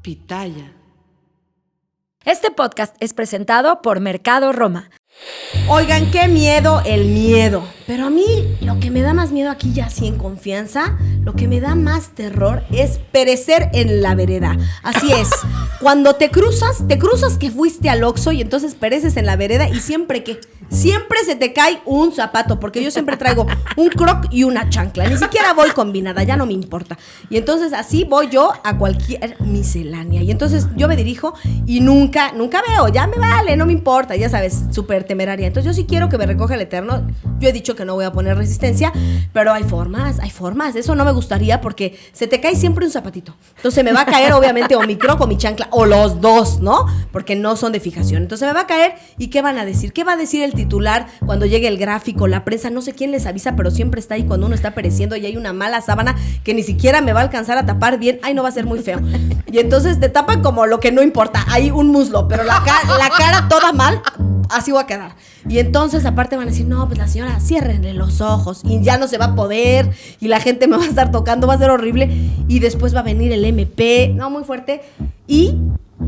Pitaya. Este podcast es presentado por Mercado Roma. Oigan, qué miedo el miedo. Pero a mí lo que me da más miedo aquí ya así en confianza, lo que me da más terror es perecer en la vereda. Así es, cuando te cruzas que fuiste al Oxxo y entonces pereces en la vereda y siempre se te cae un zapato, porque yo siempre traigo un croc y una chancla. Ni siquiera voy combinada, ya no me importa. Y entonces así voy yo a cualquier miscelánea. Y entonces yo me dirijo y nunca veo, ya me vale, no me importa, ya sabes, súper temeraria. Entonces yo sí quiero que me recoja el Eterno. Yo he dicho que no voy a poner resistencia, pero hay formas. Eso no me gustaría porque se te cae siempre un zapatito. Entonces me va a caer obviamente o mi croc o mi chancla, o los dos, ¿no? Porque no son de fijación. Entonces me va a caer y ¿qué van a decir? ¿Qué va a decir el titular cuando llegue el gráfico, la prensa? No sé quién les avisa, pero siempre está ahí cuando uno está pereciendo y hay una mala sábana que ni siquiera me va a alcanzar a tapar bien. Ay, no, va a ser muy feo. Y entonces te tapan como lo que no importa. Hay un muslo, pero la cara toda mal, así voy a quedar. Y entonces aparte van a decir, no, pues la señora, ciérrenle los ojos y ya no se va a poder y la gente me va a estar tocando, va a ser horrible y después va a venir el MP, no, muy fuerte. Y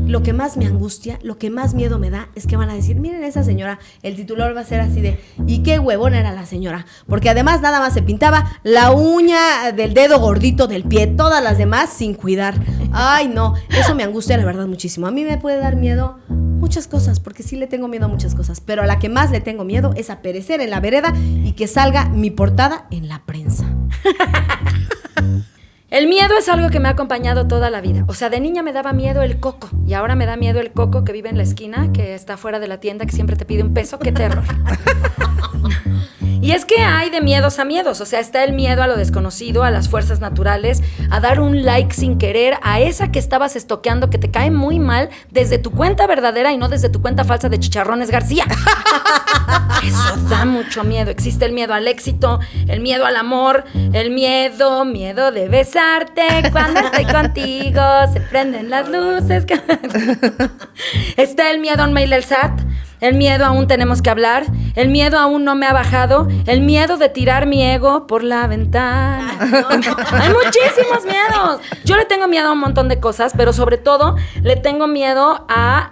lo que más me angustia, lo que más miedo me da es que van a decir, miren esa señora, el titular va a ser así de, ¿y qué huevona era la señora? Porque además nada más se pintaba la uña del dedo gordito del pie, todas las demás sin cuidar. Ay, no, eso me angustia la verdad muchísimo. A mí me puede dar miedo muchas cosas, porque sí le tengo miedo a muchas cosas, pero a la que más le tengo miedo es a perecer en la vereda y que salga mi portada en la prensa. El miedo es algo que me ha acompañado toda la vida. O sea, de niña me daba miedo el coco y ahora me da miedo el coco que vive en la esquina, que está fuera de la tienda, que siempre te pide un peso. ¡Qué terror! Y es que hay de miedos a miedos. O sea, está el miedo a lo desconocido, a las fuerzas naturales, a dar un like sin querer, a esa que estabas estoqueando que te cae muy mal desde tu cuenta verdadera y no desde tu cuenta falsa de Chicharrones García. Eso da mucho miedo. Existe el miedo al éxito, el miedo al amor, el miedo de besarte cuando estoy contigo, se prenden las luces. Está el miedo a un mail del SAT, el miedo a un tenemos que hablar, el miedo a un no me ha bajado, el miedo de tirar mi ego por la ventana. Hay muchísimos miedos. Yo le tengo miedo a un montón de cosas, pero sobre todo le tengo miedo a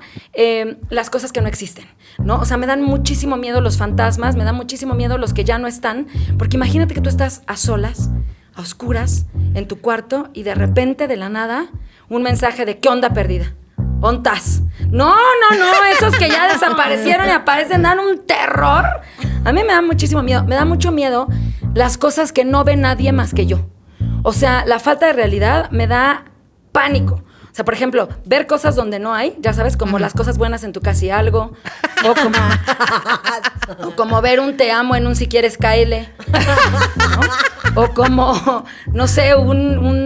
las cosas que no existen, ¿no? O sea, me dan muchísimo miedo los fantasmas, me dan muchísimo miedo los que ya no están, porque imagínate que tú estás a solas, a oscuras, en tu cuarto y de repente, de la nada, un mensaje de ¿qué onda perdida? ¿Ontas? No, esos que ya desaparecieron y aparecen dan un terror. A mí me da muchísimo miedo, me da mucho miedo las cosas que no ve nadie más que yo. O sea, la falta de realidad me da pánico. O sea, por ejemplo, ver cosas donde no hay, ya sabes, como las cosas buenas en tu casi algo, o como ver un te amo en un si quieres cáele, ¿no? O como, no sé,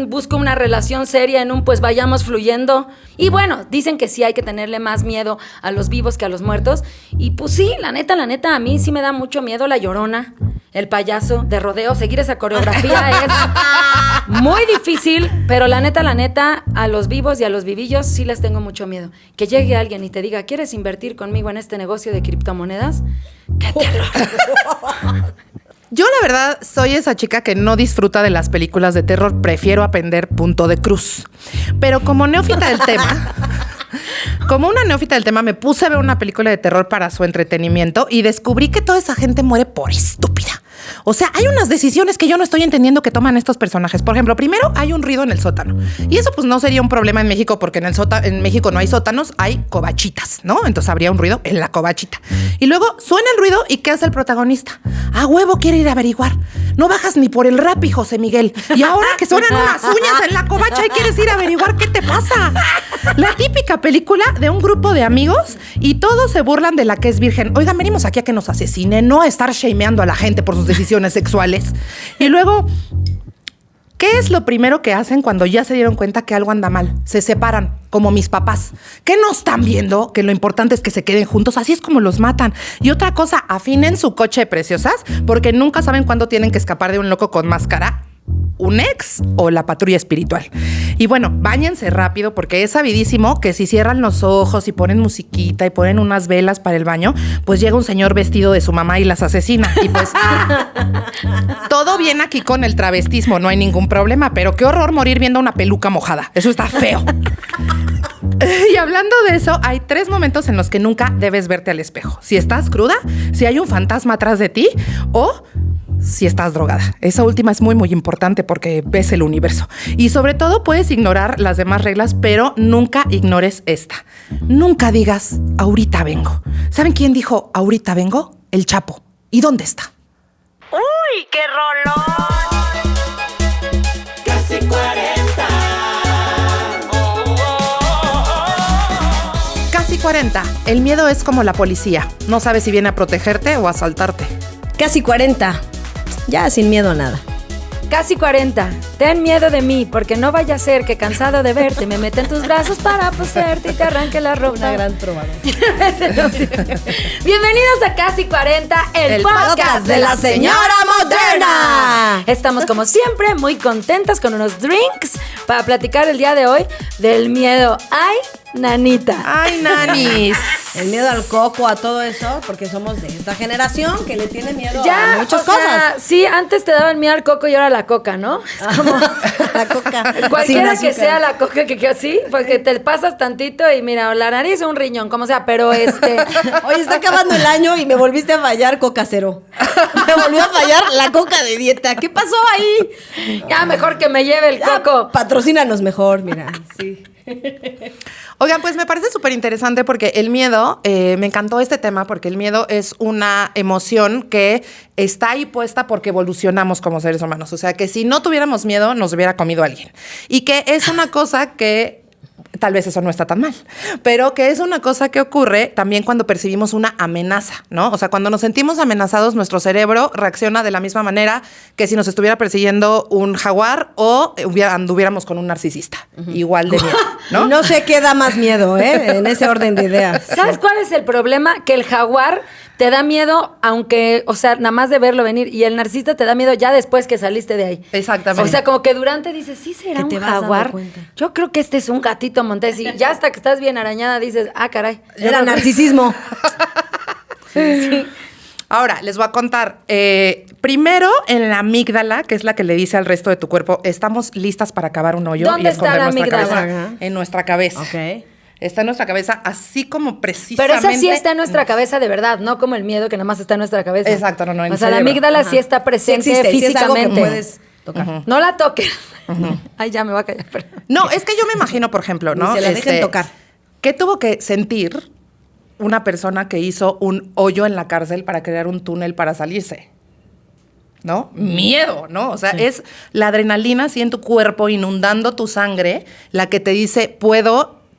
busco una relación seria en un pues vayamos fluyendo. Y bueno, dicen que sí hay que tenerle más miedo a los vivos que a los muertos. Y pues sí, la neta, a mí sí me da mucho miedo la Llorona, el payaso de rodeo. Seguir esa coreografía es muy difícil, pero la neta, a los vivos y a los vivillos sí les tengo mucho miedo. Que llegue alguien y te diga, ¿quieres invertir conmigo en este negocio de criptomonedas? ¡Qué terror! Yo, la verdad, soy esa chica que no disfruta de las películas de terror. Prefiero aprender punto de cruz. Pero como neófita del tema... Como una neófita del tema, me puse a ver una película de terror para su entretenimiento y descubrí que toda esa gente muere por estúpida. O sea, hay unas decisiones que yo no estoy entendiendo que toman estos personajes. Por ejemplo, primero hay un ruido en el sótano. Y eso pues no sería un problema en México porque en México no hay sótanos, hay covachitas, ¿no? Entonces habría un ruido en la covachita. Y luego suena el ruido y ¿qué hace el protagonista? A huevo quiere ir a averiguar. No bajas ni por el Rappi, José Miguel. Y ahora que suenan unas uñas en la covacha y quieres ir a averiguar qué te pasa. La típica película de un grupo de amigos y todos se burlan de la que es virgen. Oigan, venimos aquí a que nos asesinen, no a estar shameando a la gente por sus decisiones sexuales. Y luego, ¿qué es lo primero que hacen cuando ya se dieron cuenta que algo anda mal? Se separan, como mis papás. ¿Qué no están viendo? Que lo importante es que se queden juntos. Así es como los matan. Y otra cosa, afinen su coche de preciosas porque nunca saben cuándo tienen que escapar de un loco con máscara, un ex o la patrulla espiritual. Y bueno, báñense rápido porque es sabidísimo que si cierran los ojos y ponen musiquita y ponen unas velas para el baño, pues llega un señor vestido de su mamá y las asesina. Y pues todo bien aquí con el travestismo, no hay ningún problema, pero qué horror morir viendo una peluca mojada. Eso está feo. Y hablando de eso, hay 3 momentos en los que nunca debes verte al espejo. Si estás cruda, si hay un fantasma atrás de ti o si estás drogada. Esa última es muy, muy importante porque ves el universo. Y sobre todo puedes ignorar las demás reglas, pero nunca ignores esta. Nunca digas, ahorita vengo. ¿Saben quién dijo, ahorita vengo? El Chapo. ¿Y dónde está? ¡Uy, qué rolón! Casi 40. Casi 40. El miedo es como la policía. No sabes si viene a protegerte o a asaltarte. Casi 40. Ya sin miedo a nada. Casi 40. Ten miedo de mí, porque no vaya a ser que cansado de verte me meta en tus brazos para poseerte y te arranque la ropa. Una gran trovadora. Bienvenidos a Casi 40, el podcast de la señora moderna. Estamos como siempre muy contentas con unos drinks para platicar el día de hoy del miedo. ¡Ay, nanita! ¡Ay, nanis! El miedo al coco, a todo eso, porque somos de esta generación que le tiene miedo Ya, a muchas o sea, cosas. sí, antes te daban miedo al coco y ahora la coca, ¿no? Es como La coca. cualquiera sin que azúcar. sea la coca que así, porque te pasas tantito y mira, o la nariz o un riñón, como sea, pero Oye, está acabando el año y me volviste a fallar coca cero. Me volvió a fallar la coca de dieta. ¿Qué pasó ahí? ya mejor que me lleve el Ya, coco. patrocínanos mejor, mira. Sí. Oigan, pues me parece súper interesante porque el miedo, me encantó este tema porque el miedo es una emoción que está ahí puesta porque evolucionamos como seres humanos. O sea, que si no tuviéramos miedo, nos hubiera comido alguien. Y que es una cosa que... Tal vez eso no está tan mal, pero que es una cosa que ocurre también cuando percibimos una amenaza, ¿no? O sea, cuando nos sentimos amenazados, nuestro cerebro reacciona de la misma manera que si nos estuviera persiguiendo un jaguar o anduviéramos con un narcisista. Igual de miedo, ¿no? No sé qué da más miedo, ¿eh? En ese orden de ideas. ¿Sabes cuál es el problema? Que el jaguar te da miedo, aunque, o sea, nada más de verlo venir, y el narcisista te da miedo ya después que saliste de ahí. Exactamente. O sea, como que durante dices, sí será Que un te vas dando jaguar. cuenta. Yo creo que este es un gatito montés. Y ya hasta que estás bien arañada dices, ah, caray. Era narcisismo. Sí. Ahora, les voy a contar. Primero, en la amígdala, que es la que le dice al resto de tu cuerpo, estamos listas para cavar un hoyo ¿Dónde y esconder está la nuestra amígdala? cabeza. Ajá. En nuestra cabeza. Ok. Está en nuestra cabeza, así como Pero precisamente... esa sí está en nuestra cabeza de verdad, no como el miedo que nada más está en nuestra cabeza. Exacto, no, en O el sea, la cerebro. amígdala Ajá. sí está presente Sí existe, sí es algo que físicamente. puedes tocar. No la toques. Ay, ya me voy a callar. Pero... No, es que yo me imagino, por ejemplo, ¿no? Ni se la dejen tocar. ¿Qué tuvo que sentir una persona que hizo un hoyo en la cárcel para crear un túnel para salirse? ¿No? Miedo, ¿no? O sea, es la adrenalina así en tu cuerpo inundando tu sangre la que te dice,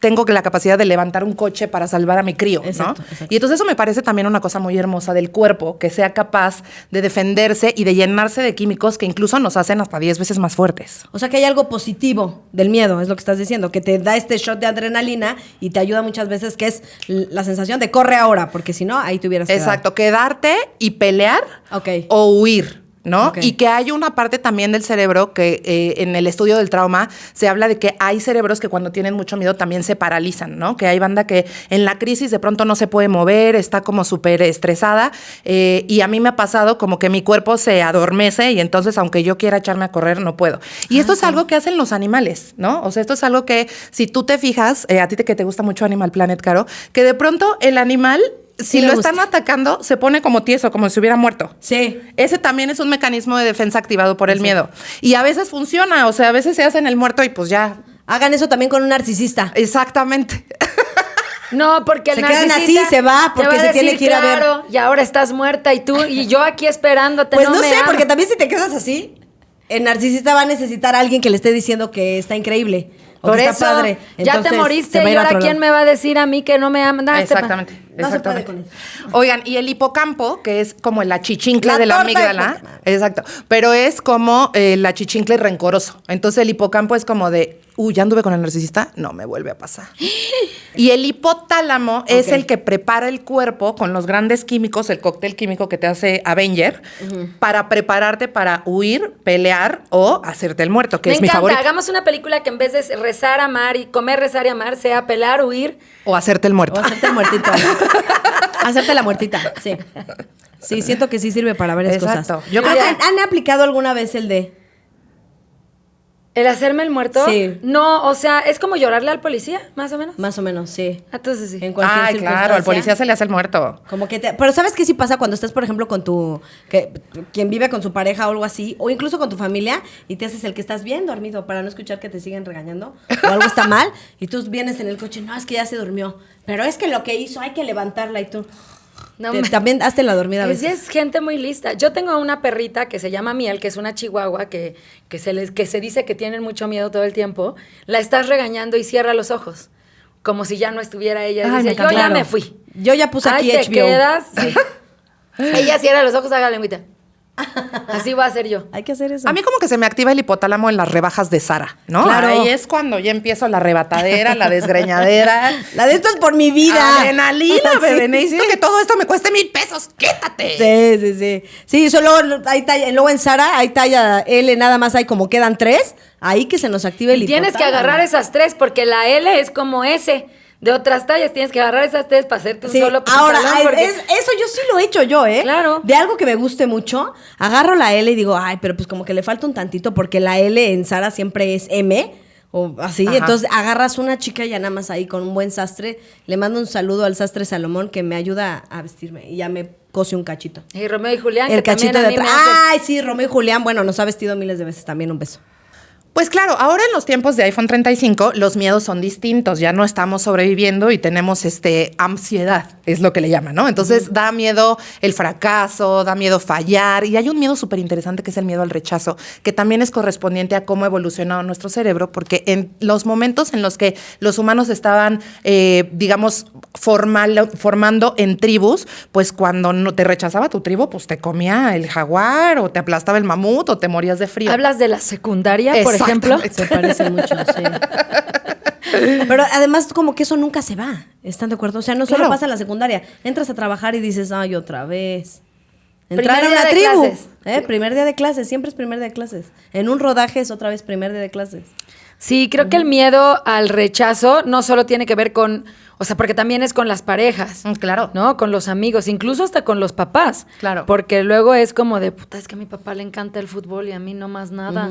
tengo la capacidad de levantar un coche para salvar a mi crío, Exacto, ¿no? exacto. Y entonces eso me parece también una cosa muy hermosa del cuerpo, que sea capaz de defenderse y de llenarse de químicos que incluso nos hacen hasta 10 veces más fuertes. O sea que hay algo positivo del miedo, es lo que estás diciendo, que te da este shot de adrenalina y te ayuda muchas veces, que es la sensación de corre ahora, porque si no, ahí te hubieras quedado. Exacto, quedarte y pelear Ok. o huir, ¿no? Ok. Y que hay una parte también del cerebro que en el estudio del trauma se habla de que hay cerebros que cuando tienen mucho miedo también se paralizan, ¿no? Que hay banda que en la crisis de pronto no se puede mover, está como súper estresada y a mí me ha pasado como que mi cuerpo se adormece y entonces aunque yo quiera echarme a correr no puedo. Y esto es algo que hacen los animales, ¿no? O sea, esto es algo que si tú te fijas, a ti que te gusta mucho Animal Planet, Caro, que de pronto el animal... Si me lo gusta. están atacando, se pone como tieso, como si hubiera muerto. Sí. Ese también es un mecanismo de defensa activado por el miedo. Y a veces funciona, o sea, a veces se hacen el muerto y pues ya. Hagan eso también con un narcisista. Exactamente. No, porque el Se quedan narcisista así, se va, te porque a se tiene decir, que ir a ver. claro, y ahora estás muerta y tú y yo aquí esperándote. Pues no me sé, amas. porque también si te quedas así, el narcisista va a necesitar a alguien que le esté diciendo que está increíble. o Por que eso, está padre. ya te Entonces, moriste se va a y ir a ahora otro ¿quién lado. me va a decir a mí que no me aman? Exactamente. No se puede Exactamente. con eso. Oigan, y el hipocampo, que es como el achichincle La de la torta de amígdala. Pokémon. Exacto. Pero es como el achichincle rencoroso. Entonces el hipocampo es como de, ya anduve con el narcisista, no me vuelve a pasar. Y el hipotálamo es el que prepara el cuerpo con los grandes químicos, el cóctel químico que te hace Avenger, para prepararte para huir, pelear o hacerte el muerto, que Me es mi encanta, favorito. hagamos una película que en vez de rezar, amar y comer, rezar y amar, sea pelar, huir. O hacerte el muerto. O hacerte el muertito. Hacerte la muertita, sí. Sí, siento que sí sirve para varias Exacto. cosas. Yo creo ¿Han aplicado alguna vez el de? ¿El hacerme el muerto? Sí. No, o sea, es como llorarle al policía, más o menos. Más o menos, sí. Entonces sí. En cualquier Ay, claro, al circunstancia. policía se le hace el muerto. Como que pero ¿sabes qué sí pasa cuando estás, por ejemplo, con quien vive con su pareja o algo así, o incluso con tu familia, y te haces el que estás bien dormido para no escuchar que te siguen regañando, o algo está mal, y tú vienes en el coche, no, es que ya se durmió, pero es que lo que hizo hay que levantarla, y tú No, también hazte la dormida a Es, veces. es gente muy lista. Yo tengo una perrita que se llama Miel, que es una chihuahua que se dice que tienen mucho miedo todo el tiempo. La estás regañando y cierra los ojos, como si ya no estuviera ella. Ay, me Dice, yo encanta. ya Claro. me fui. Yo ya puse aquí Ahí te HBO. quedas. Sí. Ella cierra los ojos, haga la lengüita. Así va a ser yo. Hay que hacer eso. A mí como que se me activa el hipotálamo en las rebajas de Sara, ¿no? Claro. Ahí es cuando ya empiezo la arrebatadera, la desgreñadera. La de esto es por mi vida. Adrenalina, bebé. Sí, Necesito sí. que todo esto me cueste $1,000. ¡Quítate! Sí, sí, sí. Sí, solo hay talla, luego en Sara hay talla L, nada más hay como quedan 3, ahí que se nos active el Y tienes que hipotálamo. agarrar esas 3, porque la L es como S de otras tallas. Tienes que agarrar esas 3 para hacerte un Sí, solo ahora, pantalón, porque- eso yo sí lo he hecho yo, ¿eh? Claro. De algo que me guste mucho, agarro la L y digo, ay, pero pues como que le falta un tantito porque la L en Sara siempre es M o así. Ajá. Entonces agarras una chica ya nada más ahí con un buen sastre. Le mando un saludo al sastre Salomón que me ayuda a vestirme y ya me cose un cachito. Y Romeo y Julián, El que también cachito a de mí me atrás. hace... Ay, sí, Romeo y Julián, bueno, nos ha vestido miles de veces también. Un beso. Pues claro, ahora en los tiempos de iPhone 35 los miedos son distintos, ya no estamos sobreviviendo y tenemos ansiedad, es lo que le llaman, ¿no? Entonces da miedo el fracaso, da miedo fallar y hay un miedo súper interesante que es el miedo al rechazo, que también es correspondiente a cómo ha evolucionado nuestro cerebro, porque en los momentos en los que los humanos estaban, digamos, formando en tribus, pues cuando no te rechazaba tu tribu, pues te comía el jaguar o te aplastaba el mamut o te morías de frío. ¿Hablas de la secundaria, por ejemplo? Se parece mucho, sí. Pero además como que eso nunca se va, ¿están de acuerdo? O sea, no solo Claro. pasa en la secundaria. Entras a trabajar y dices, ay, otra vez. Primer Entrar a día una de tribu. clases. Primer día de clases, siempre es primer día de clases. En un rodaje es otra vez primer día de clases. Sí, creo que el miedo al rechazo no solo tiene que ver con, o sea, porque también es con las parejas, Claro. ¿no? Con los amigos, incluso hasta con los papás. Claro. Porque luego es como de, puta, es que a mi papá le encanta el fútbol y a mí no más nada.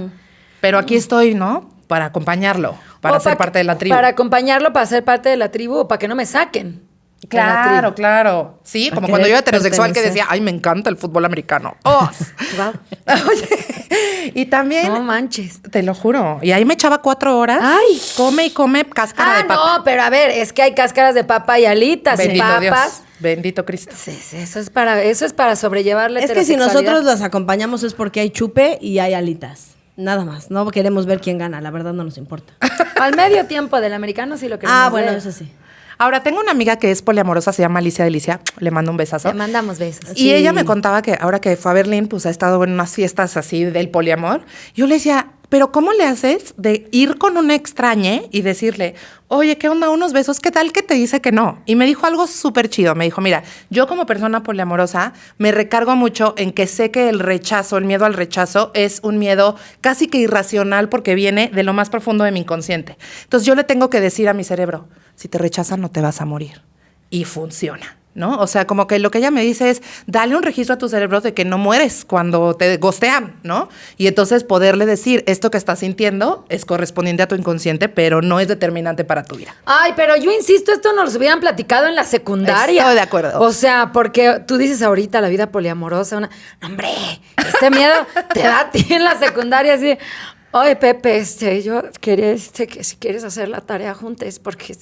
Pero aquí estoy, ¿no? Para acompañarlo, para O ser pa' parte de la tribu. Para acompañarlo, para ser parte de la tribu o para que no me saquen. de la Claro, tribu. claro. Sí, A como querer cuando yo heterosexual que pertenecer. decía, ay, me encanta el fútbol americano. ¡Oh! Guau. Oye, y también, No manches. te lo juro, y ahí me echaba 4 horas. Ay. Come y come cáscara de papa. No, pero a ver, es que hay cáscaras de papa y alitas y Bendito Dios. papas. Bendito Cristo. Sí, sí, eso es para sobrellevar la Es que si heterosexualidad. nosotros las acompañamos es porque hay chupe y hay alitas. Nada más. No queremos ver quién gana, la verdad no nos importa. Al medio tiempo del americano sí lo queremos Bueno, ver. eso sí. Ahora, tengo una amiga que es poliamorosa, se llama Alicia Delicia, le mando un besazo. Le mandamos besos. Y ella me contaba que ahora que fue a Berlín, pues ha estado en unas fiestas así del poliamor. Yo le decía, pero ¿cómo le haces de ir con una extraña y decirle, oye, ¿qué onda? Unos besos, ¿qué tal que te dice que no? Y me dijo algo súper chido. Me dijo, mira, yo como persona poliamorosa me recargo mucho en que sé que el rechazo, el miedo al rechazo es un miedo casi que irracional porque viene de lo más profundo de mi inconsciente. Entonces yo le tengo que decir a mi cerebro, si te rechazan no te vas a morir. Y funciona, ¿no? O sea, como que lo que ella me dice es, dale un registro a tu cerebro de que no mueres cuando te gostean, ¿no? Y entonces poderle decir, esto que estás sintiendo es correspondiente a tu inconsciente, pero no es determinante para tu vida. Ay, pero yo insisto, esto nos lo hubieran platicado en la secundaria. Estoy de acuerdo. O sea, porque tú dices ahorita la vida poliamorosa, ¡hombre! Este miedo te da a ti en la secundaria así. Oye, Pepe, yo quería que si quieres hacer la tarea juntos, porque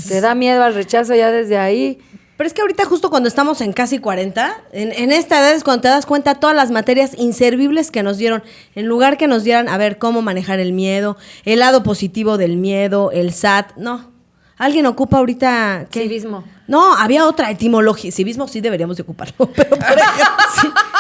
te da miedo al rechazo ya desde ahí. Pero es que ahorita justo cuando estamos en casi 40, en esta edad es cuando te das cuenta todas las materias inservibles que nos dieron. En lugar que nos dieran, a ver, cómo manejar el miedo, el lado positivo del miedo, el SAT, no. ¿Alguien ocupa ahorita qué? Civismo. No, había otra etimología. Civismo sí deberíamos de ocuparlo, pero por ejemplo,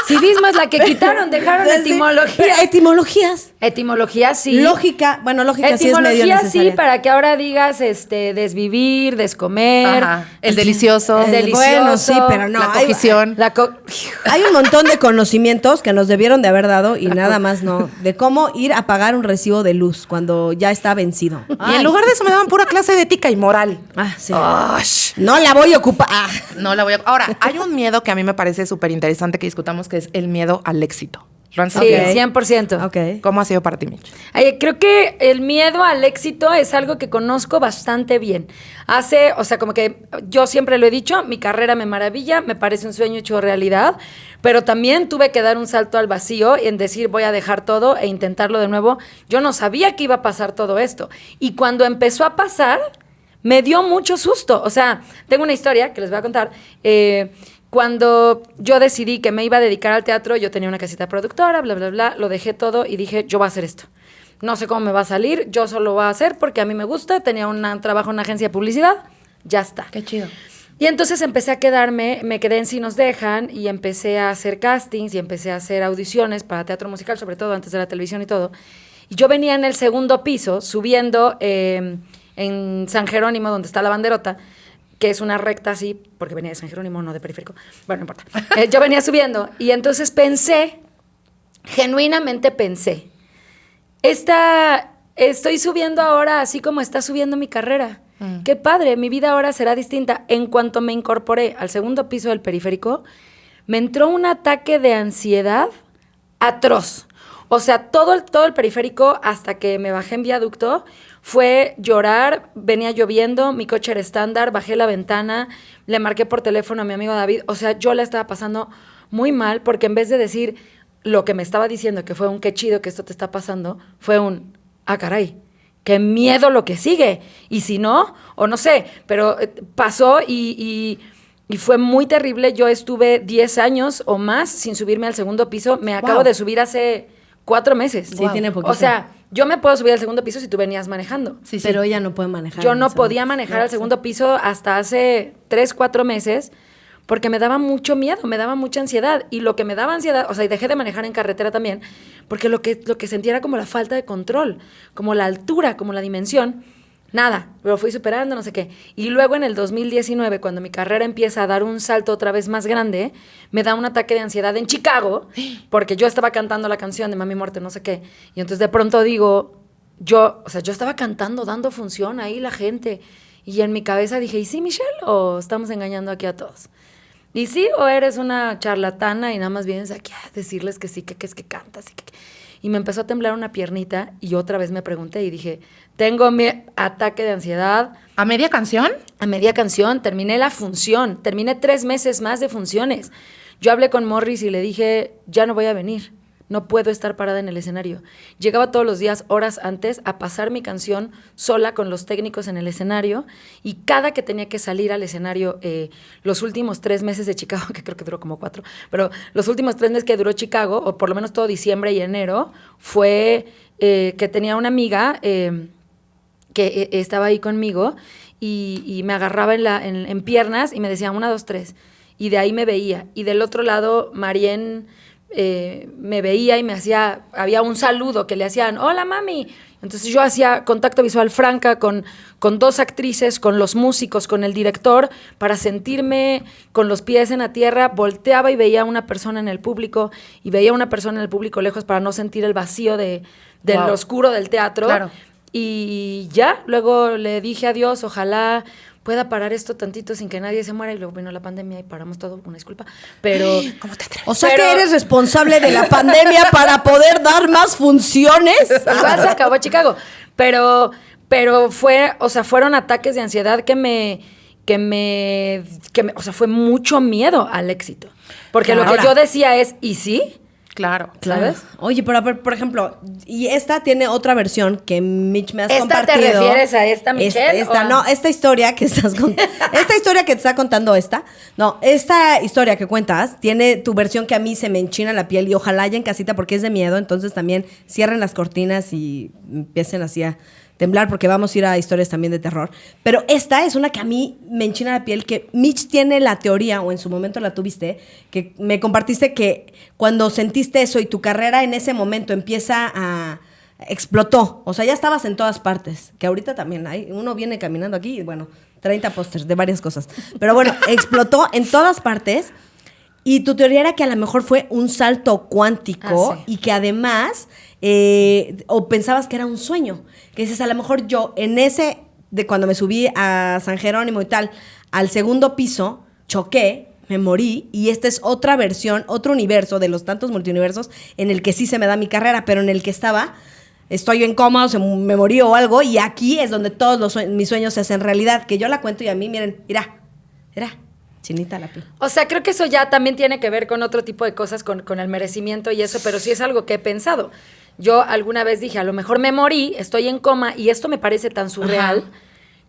Civismo es la que quitaron, dejaron etimología. Pero etimologías. Etimología sí. Lógica, bueno, lógica sí es medio Etimología necesaria. sí, para que ahora digas desvivir, descomer. Ajá, el delicioso. El delicioso. Bueno, sí, pero no. La hay- cogición. Hay un montón de conocimientos que nos debieron de haber dado y nada más no. De cómo ir a pagar un recibo de luz cuando ya está vencido. Y en lugar de eso me daban pura clase de ética y moral. Ah, sí. Ash. No la voy a ocupar. Ah. No la voy a... Ahora, hay un miedo que a mí me parece súper interesante que discutamos, que es el miedo al éxito. ¿Lo han Sí, sentido? 100%. Ok. ¿Cómo ha sido para ti, Mitch? Creo que el miedo al éxito es algo que conozco bastante bien. O sea, como que yo siempre lo he dicho, mi carrera me maravilla, me parece un sueño hecho realidad, pero también tuve que dar un salto al vacío en decir voy a dejar todo e intentarlo de nuevo. Yo no sabía que iba a pasar todo esto. Y cuando empezó a pasar, me dio mucho susto. O sea, tengo una historia que les voy a contar. Cuando yo decidí que me iba a dedicar al teatro, yo tenía una casita productora, bla, bla, bla, lo dejé todo y dije, yo voy a hacer esto. No sé cómo me va a salir, yo solo lo voy a hacer porque a mí me gusta, tenía un trabajo en una agencia de publicidad, ya está. Qué chido. Y entonces empecé a me quedé en Si Nos Dejan y empecé a hacer castings y empecé a hacer audiciones para teatro musical, sobre todo antes de la televisión y todo. Y yo venía en el segundo piso, subiendo en San Jerónimo, donde está la banderota, que es una recta así, porque venía de San Jerónimo, no de Periférico. Bueno, no importa. Yo venía subiendo y entonces genuinamente pensé, estoy subiendo ahora así como está subiendo mi carrera. Qué padre, mi vida ahora será distinta. En cuanto me incorporé al segundo piso del Periférico, me entró un ataque de ansiedad atroz. O sea, todo el Periférico, hasta que me bajé en viaducto, fue llorar, venía lloviendo, mi coche era estándar, bajé la ventana, le marqué por teléfono a mi amigo David. O sea, yo la estaba pasando muy mal porque en vez de decir lo que me estaba diciendo, que fue un qué chido que esto te está pasando, fue un, caray, qué miedo lo que sigue. Y si no, o no sé, pero pasó y fue muy terrible. Yo estuve 10 años o más sin subirme al segundo piso. Me acabo de subir hace 4 meses. Sí, tiene poquito. O sea, yo me puedo subir al segundo piso si tú venías manejando. Sí, sí. Pero ella no puede manejar. Yo no eso. podía manejar al segundo piso hasta hace 3, 4 meses porque me daba mucho miedo, me daba mucha ansiedad. Y lo que me daba ansiedad, o sea, y dejé de manejar en carretera también, porque lo que sentía era como la falta de control, como la altura, como la dimensión. Nada, lo fui superando, no sé qué. Y luego en el 2019, cuando mi carrera empieza a dar un salto otra vez más grande, me da un ataque de ansiedad en Chicago, porque yo estaba cantando la canción de Mami Muerte, no sé qué. Y entonces de pronto digo, yo estaba cantando, dando función ahí la gente. Y en mi cabeza dije, ¿y sí, Michelle? ¿O estamos engañando aquí a todos? ¿Y sí? ¿O eres una charlatana y nada más vienes aquí a decirles que sí, que es que cantas? Y me empezó a temblar una piernita y otra vez me pregunté y dije, tengo mi ataque de ansiedad. ¿A media canción? A media canción, terminé la función, terminé 3 meses más de funciones. Yo hablé con Morris y le dije, ya no voy a venir. No puedo estar parada en el escenario. Llegaba todos los días, horas antes, a pasar mi canción sola con los técnicos en el escenario y cada que tenía que salir al escenario, los últimos 3 meses de Chicago, que creo que duró como 4, pero los últimos 3 meses que duró Chicago, o por lo menos todo diciembre y enero, fue que tenía una amiga que estaba ahí conmigo y me agarraba en piernas y me decía 1, 2, 3. Y de ahí me veía. Y del otro lado, Marién me veía y había un saludo que le hacían, hola mami. Entonces yo hacía contacto visual franca con 2 actrices, con los músicos, con el director, para sentirme con los pies en la tierra, volteaba y veía a una persona en el público, y veía a una persona en el público lejos para no sentir el vacío del oscuro del teatro. Claro. Y ya, luego le dije adiós, ojalá pueda parar esto tantito sin que nadie se muera, y luego vino la pandemia y paramos todo, una disculpa, pero... ¿Cómo te atreves? O sea que eres responsable de la pandemia para poder dar más funciones. Igual se acabó Chicago, pero fueron ataques de ansiedad que fue mucho miedo al éxito, porque Claro. lo que yo decía es, ¿y sí? Claro. ¿Sabes? Oye, pero a ver, por ejemplo, y esta tiene otra versión que Mitch me has ¿Esta te compartido. refieres a esta, Michelle, Esta, o a- no, esta historia que estás esta historia que te está contando esta historia que cuentas tiene tu versión que a mí se me enchina la piel y ojalá haya en casita porque es de miedo, entonces también cierren las cortinas y empiecen así a temblar porque vamos a ir a historias también de terror. Pero esta es una que a mí me enchina la piel, que Mitch tiene la teoría, o en su momento la tuviste, que me compartiste que cuando sentiste eso y tu carrera en ese momento explotó. O sea, ya estabas en todas partes, que ahorita también uno viene caminando aquí y bueno, 30 pósters de varias cosas. Pero bueno, explotó en todas partes. Y tu teoría era que a lo mejor fue un salto cuántico Sí. y que además, o pensabas que era un sueño. Que dices, a lo mejor yo de cuando me subí a San Jerónimo y tal, al segundo piso, choqué, me morí y esta es otra versión, otro universo de los tantos multiuniversos en el que sí se me da mi carrera, pero en el que estoy en coma, me morí o algo y aquí es donde todos mis sueños se hacen realidad. Que yo la cuento y a mí, miren, mira, chinita la piel. O sea, creo que eso ya también tiene que ver con otro tipo de cosas, con el merecimiento y eso, pero sí es algo que he pensado. Yo alguna vez dije, a lo mejor me morí, estoy en coma y esto me parece tan surreal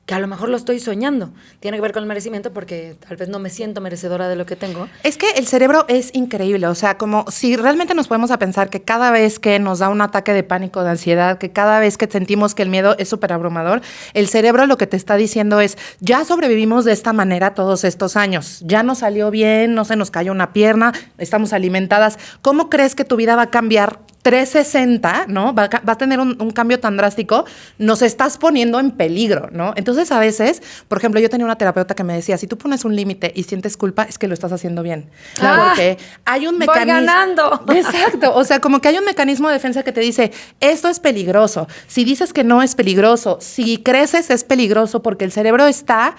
que a lo mejor lo estoy soñando. Tiene que ver con el merecimiento porque tal vez no me siento merecedora de lo que tengo. Es que el cerebro es increíble, o sea, como si realmente nos podemos a pensar que cada vez que nos da un ataque de pánico, de ansiedad, que cada vez que sentimos que el miedo es súper abrumador, el cerebro lo que te está diciendo es, ya sobrevivimos de esta manera todos estos años, ya nos salió bien, no se nos cayó una pierna, estamos alimentadas, ¿cómo crees que tu vida va a cambiar 360, ¿no? Va a tener un cambio tan drástico, nos estás poniendo en peligro, ¿no? Entonces, a veces, por ejemplo, yo tenía una terapeuta que me decía, si tú pones un límite y sientes culpa, es que lo estás haciendo bien. Claro. Porque hay un Voy mecanismo... ganando. Exacto. O sea, como que hay un mecanismo de defensa que te dice, esto es peligroso. Si dices que no es peligroso, si creces es peligroso porque el cerebro está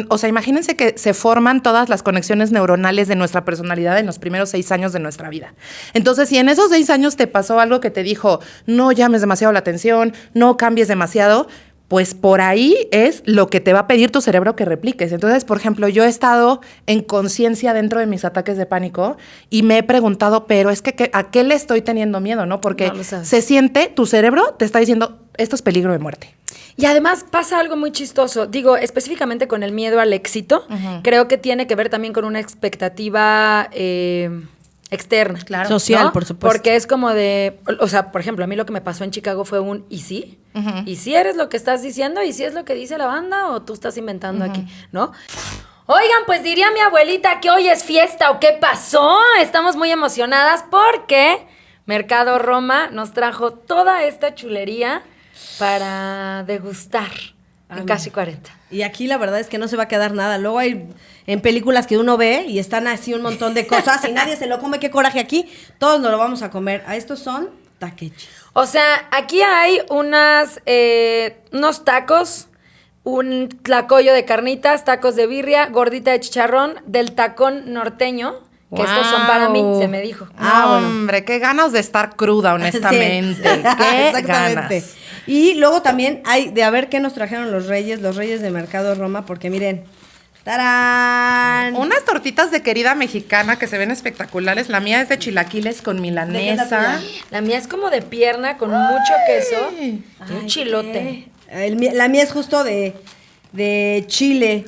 o sea, imagínense que se forman todas las conexiones neuronales de nuestra personalidad en los primeros 6 años de nuestra vida. Entonces, si en esos 6 años te pasó algo que te dijo, no llames demasiado la atención, no cambies demasiado, pues por ahí es lo que te va a pedir tu cerebro que repliques. Entonces, por ejemplo, yo he estado en conciencia dentro de mis ataques de pánico y me he preguntado, pero es que ¿a qué le estoy teniendo miedo, no? Porque No lo sabes. se siente, tu cerebro te está diciendo, esto es peligro de muerte. Y además pasa algo muy chistoso. Digo, específicamente con el miedo al éxito, creo que tiene que ver también con una expectativa externa. Claro. Social, por supuesto. Porque es como de, o sea, por ejemplo, a mí lo que me pasó en Chicago fue un ¿y sí? ¿Y si eres lo que estás diciendo? ¿Y si es lo que dice la banda? ¿O tú estás inventando aquí? ¿No? Oigan, pues diría mi abuelita que hoy es fiesta o qué pasó. Estamos muy emocionadas porque Mercado Roma nos trajo toda esta chulería para degustar en Casi 40. Y aquí la verdad es que no se va a quedar nada. Luego hay en películas que uno ve y están así un montón de cosas y nadie se lo come. Qué coraje aquí. Todos nos lo vamos a comer. A estos son taquechis. O sea, aquí hay unos tacos, un tlacoyo de carnitas, tacos de birria, gordita de chicharrón, del tacón norteño, que estos son para mí, se me dijo. Bueno. Hombre, qué ganas de estar cruda, honestamente. Sí. Qué Exactamente. ganas. Y luego también hay de a ver qué nos trajeron los reyes de Mercado Roma, porque miren, ¡tarán! Unas tortitas de querida mexicana que se ven espectaculares. La mía es de chilaquiles con milanesa. La mía es como de pierna con mucho queso y Ay, un chilote. La mía es justo de chile,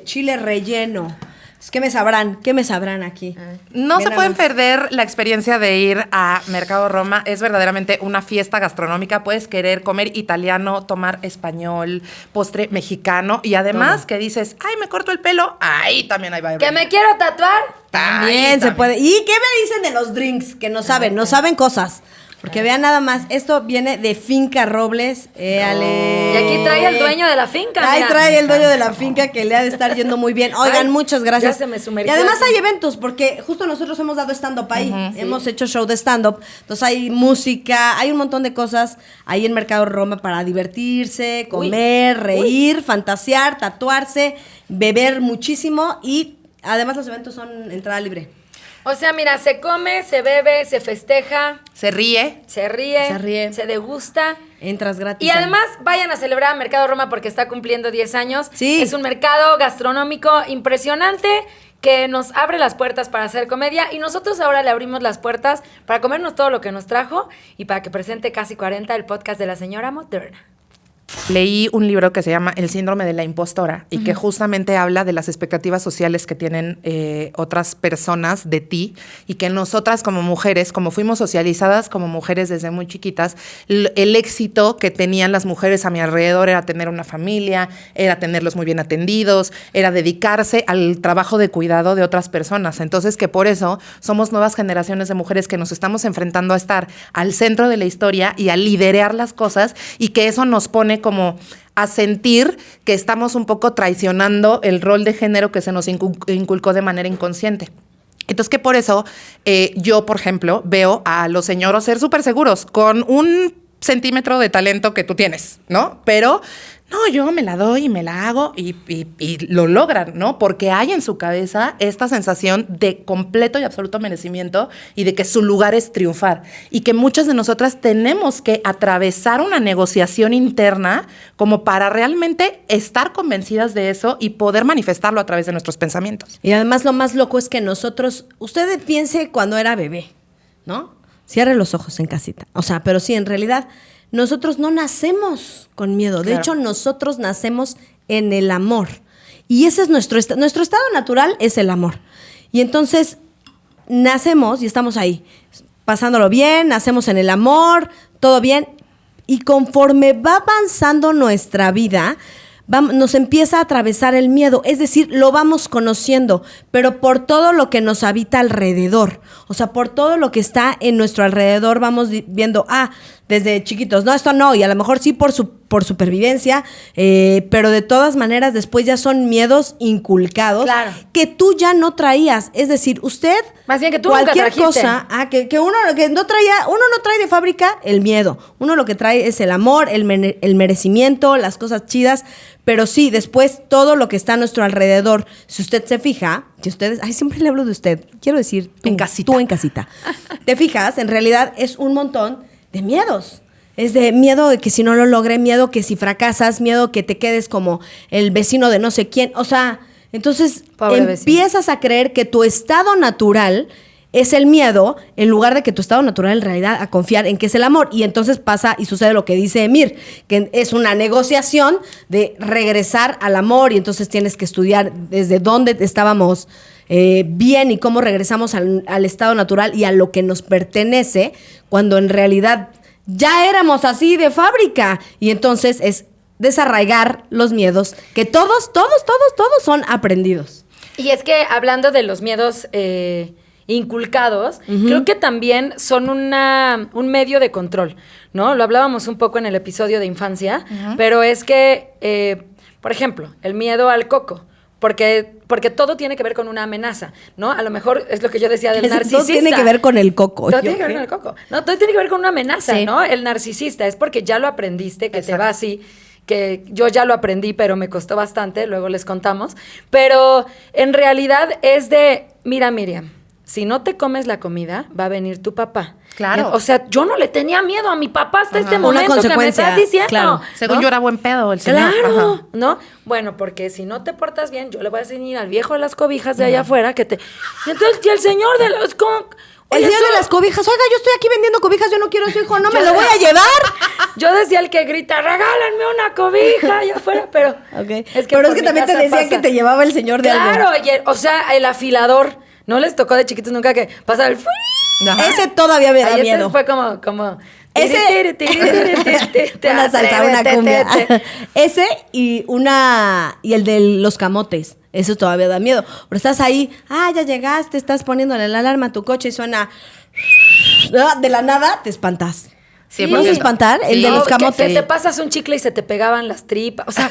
chile relleno. Es que me sabrán aquí. No Ven se nada pueden más. perder la experiencia de ir a Mercado Roma. Es verdaderamente una fiesta gastronómica. Puedes querer comer italiano, tomar español, postre mexicano. Y además que dices, ay, me corto el pelo. Ahí también hay ¿Que me quiero tatuar? También se puede. ¿Y qué me dicen de los drinks? Que no saben cosas. Porque vean nada más, esto viene de Finca Robles. Ale. Y aquí trae el dueño de la finca. Ahí mira. trae el dueño de la finca que le ha de estar yendo muy bien. Oigan, Ay, muchas gracias. ya se me sumergió Y además aquí. hay eventos, porque justo nosotros hemos dado stand-up ahí. Hemos hecho show de stand-up. Entonces hay música, hay un montón de cosas ahí en Mercado Roma para divertirse, comer, reír, fantasear, tatuarse, beber muchísimo y además los eventos son entrada libre. O sea, mira, se come, se bebe, se festeja, Se ríe. se ríe, Se ríe. se degusta. Entras gratis. Y además, vayan a celebrar a Mercado Roma porque está cumpliendo 10 años. Sí. Es un mercado gastronómico impresionante que nos abre las puertas para hacer comedia y nosotros ahora le abrimos las puertas para comernos todo lo que nos trajo y para que presente Casi 40, el podcast de la señora moderna. Leí un libro que se llama El síndrome de la impostora y que justamente habla de las expectativas sociales que tienen otras personas de ti y que nosotras como mujeres, como fuimos socializadas como mujeres desde muy chiquitas, el éxito que tenían las mujeres a mi alrededor era tener una familia, era tenerlos muy bien atendidos, era dedicarse al trabajo de cuidado de otras personas. Entonces que por eso somos nuevas generaciones de mujeres que nos estamos enfrentando a estar al centro de la historia y a liderar las cosas y que eso nos pone como a sentir que estamos un poco traicionando el rol de género que se nos inculcó de manera inconsciente. Entonces que por eso yo, por ejemplo, veo a los señoros ser súper seguros con un centímetro de talento que tú tienes, ¿no? Pero no, yo me la doy y me la hago y lo logran, ¿no? Porque hay en su cabeza esta sensación de completo y absoluto merecimiento y de que su lugar es triunfar. Y que muchas de nosotras tenemos que atravesar una negociación interna como para realmente estar convencidas de eso y poder manifestarlo a través de nuestros pensamientos. Y además lo más loco es que nosotros, usted piense cuando era bebé, ¿no? Cierre los ojos en casita. O sea, pero sí, en realidad, nosotros no nacemos con miedo. De Claro. hecho, nosotros nacemos en el amor. Y ese es nuestro estado natural, es el amor. Y entonces, nacemos y estamos ahí, pasándolo bien, nacemos en el amor, todo bien. Y conforme va avanzando nuestra vida, nos empieza a atravesar el miedo, es decir, lo vamos conociendo, pero por todo lo que nos habita alrededor, o sea, por todo lo que está en nuestro alrededor, vamos viendo, desde chiquitos, no, esto no, y a lo mejor sí por supervivencia, pero de todas maneras después ya son miedos inculcados Claro. que tú ya no traías, es decir, usted, Más bien que tú nunca cualquier trajiste. cosa, uno no trae de fábrica el miedo, uno lo que trae es el amor, el merecimiento, las cosas chidas. Pero sí, después todo lo que está a nuestro alrededor, si usted se fija, si ustedes, siempre le hablo de usted, quiero decir tú, En casita. tú en casita. Te fijas, en realidad es un montón de miedos. Es de miedo de que si no lo logré, miedo que si fracasas, miedo que te quedes como el vecino de no sé quién. O sea, entonces Pobre empiezas a creer que tu estado natural es el miedo, en lugar de que tu estado natural en realidad a confiar en que es el amor. Y entonces pasa y sucede lo que dice Emir, que es una negociación de regresar al amor y entonces tienes que estudiar desde dónde estábamos bien y cómo regresamos al estado natural y a lo que nos pertenece, cuando en realidad ya éramos así de fábrica. Y entonces es desarraigar los miedos, que todos son aprendidos. Y es que hablando de los miedos inculcados, creo que también son un medio de control, ¿no? Lo hablábamos un poco en el episodio de infancia, pero es que, por ejemplo, el miedo al coco. Porque todo tiene que ver con una amenaza, ¿no? A lo mejor es lo que yo decía del narcisista. Todo tiene que ver con el coco. Todo tiene que ver con el coco. No, todo tiene que ver con una amenaza, Sí. ¿no? El narcisista es porque ya lo aprendiste, que te va así, que yo ya lo aprendí, pero me costó bastante, luego les contamos. Pero en realidad es de, mira, Miriam, si no te comes la comida, va a venir tu papá. Claro. O sea, yo no le tenía miedo a mi papá hasta este Una momento que me consecuencia, estás diciendo. claro. Según ¿no? yo era buen pedo el señor. Claro, Ajá. ¿no? Bueno, porque si no te portas bien, yo le voy a enseñar al viejo de las cobijas de allá afuera que te... Y entonces, y el señor de los... El Oye, señor de eso- las cobijas, oiga, yo estoy aquí vendiendo cobijas, yo no quiero a su hijo, no me Yo- lo voy a llevar. Yo decía el que grita, regálenme una cobija allá afuera, pero... Okay. Es que Pero por es que mi también te casa decían pasa. que te llevaba el señor de Claro, algo. o sea, el afilador. ¿No les tocó de chiquitos nunca que pasaba el... Ajá. Ese todavía me da Ay, ese miedo. fue como... Ese- Una salsa, una cumbia. Ese y el de los camotes. Eso todavía da miedo. Pero estás ahí, ya llegaste, estás poniéndole la alarma a tu coche y suena... De la nada te espantas. Sí, ¿No se espantar? El de los camotes. Que te pasas un chicle y se te pegaban las tripas. O sea,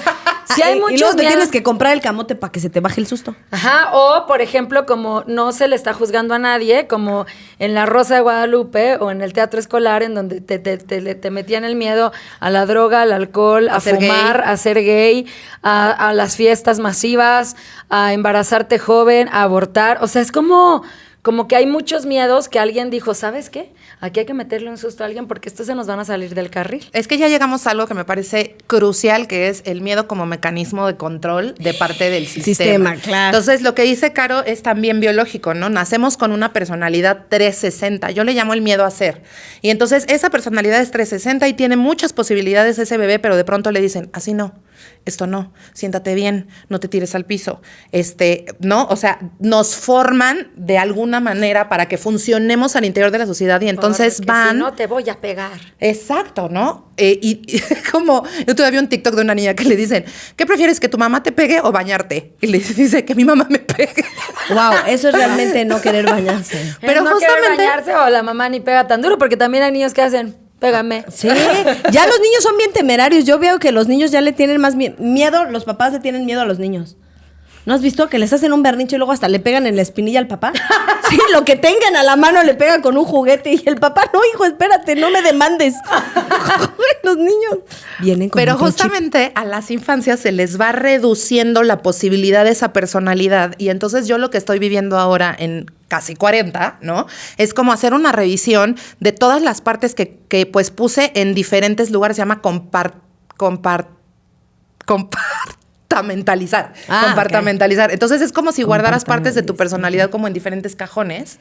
si hay Y muchos luego te miedos. tienes que comprar el camote para que se te baje el susto. Ajá, o por ejemplo, como no se le está juzgando a nadie, como en La Rosa de Guadalupe o en el teatro escolar, en donde te metían el miedo a la droga, al alcohol, a ser fumar, gay. a ser gay, a las fiestas masivas, a embarazarte joven, a abortar. O sea, es como como que hay muchos miedos que alguien dijo, ¿sabes qué? Aquí hay que meterle un susto a alguien porque estos se nos van a salir del carril. Es que ya llegamos a algo que me parece crucial, que es el miedo como mecanismo de control de parte del sistema. Claro. Entonces, lo que dice Caro es también biológico, ¿no? Nacemos con una personalidad 360. Yo le llamo el miedo a ser. Y entonces, esa personalidad es 360 y tiene muchas posibilidades ese bebé, pero de pronto le dicen, así no, esto no, siéntate bien, no te tires al piso. ¿No? O sea, nos forman de alguna manera para que funcionemos al interior de la sociedad y entonces Porque van... si no te voy a pegar. Exacto, ¿no? Y como yo todavía vi un TikTok de una niña que le dicen, ¿qué prefieres, que tu mamá te pegue o bañarte? Y le dice que mi mamá me pegue. Wow, eso es realmente no querer bañarse. Pero no justamente- quiere bañarse o la mamá ni pega tan duro, porque también hay niños que hacen, pégame. Sí, ya los niños son bien temerarios. Yo veo que los niños ya le tienen más miedo, los papás le tienen miedo a los niños. ¿No has visto que les hacen un berrinche y luego hasta le pegan en la espinilla al papá? Sí, lo que tengan a la mano le pegan con un juguete y el papá, no, hijo, espérate, no me demandes. Los niños vienen con Pero otro chip. justamente a las infancias se les va reduciendo la posibilidad de esa personalidad. Y entonces yo lo que estoy viviendo ahora en casi 40, ¿no? Es como hacer una revisión de todas las partes que pues puse en diferentes lugares. Se llama compartamentalizar. Compartamentalizar. Entonces es como si guardaras partes de tu personalidad como en diferentes cajones,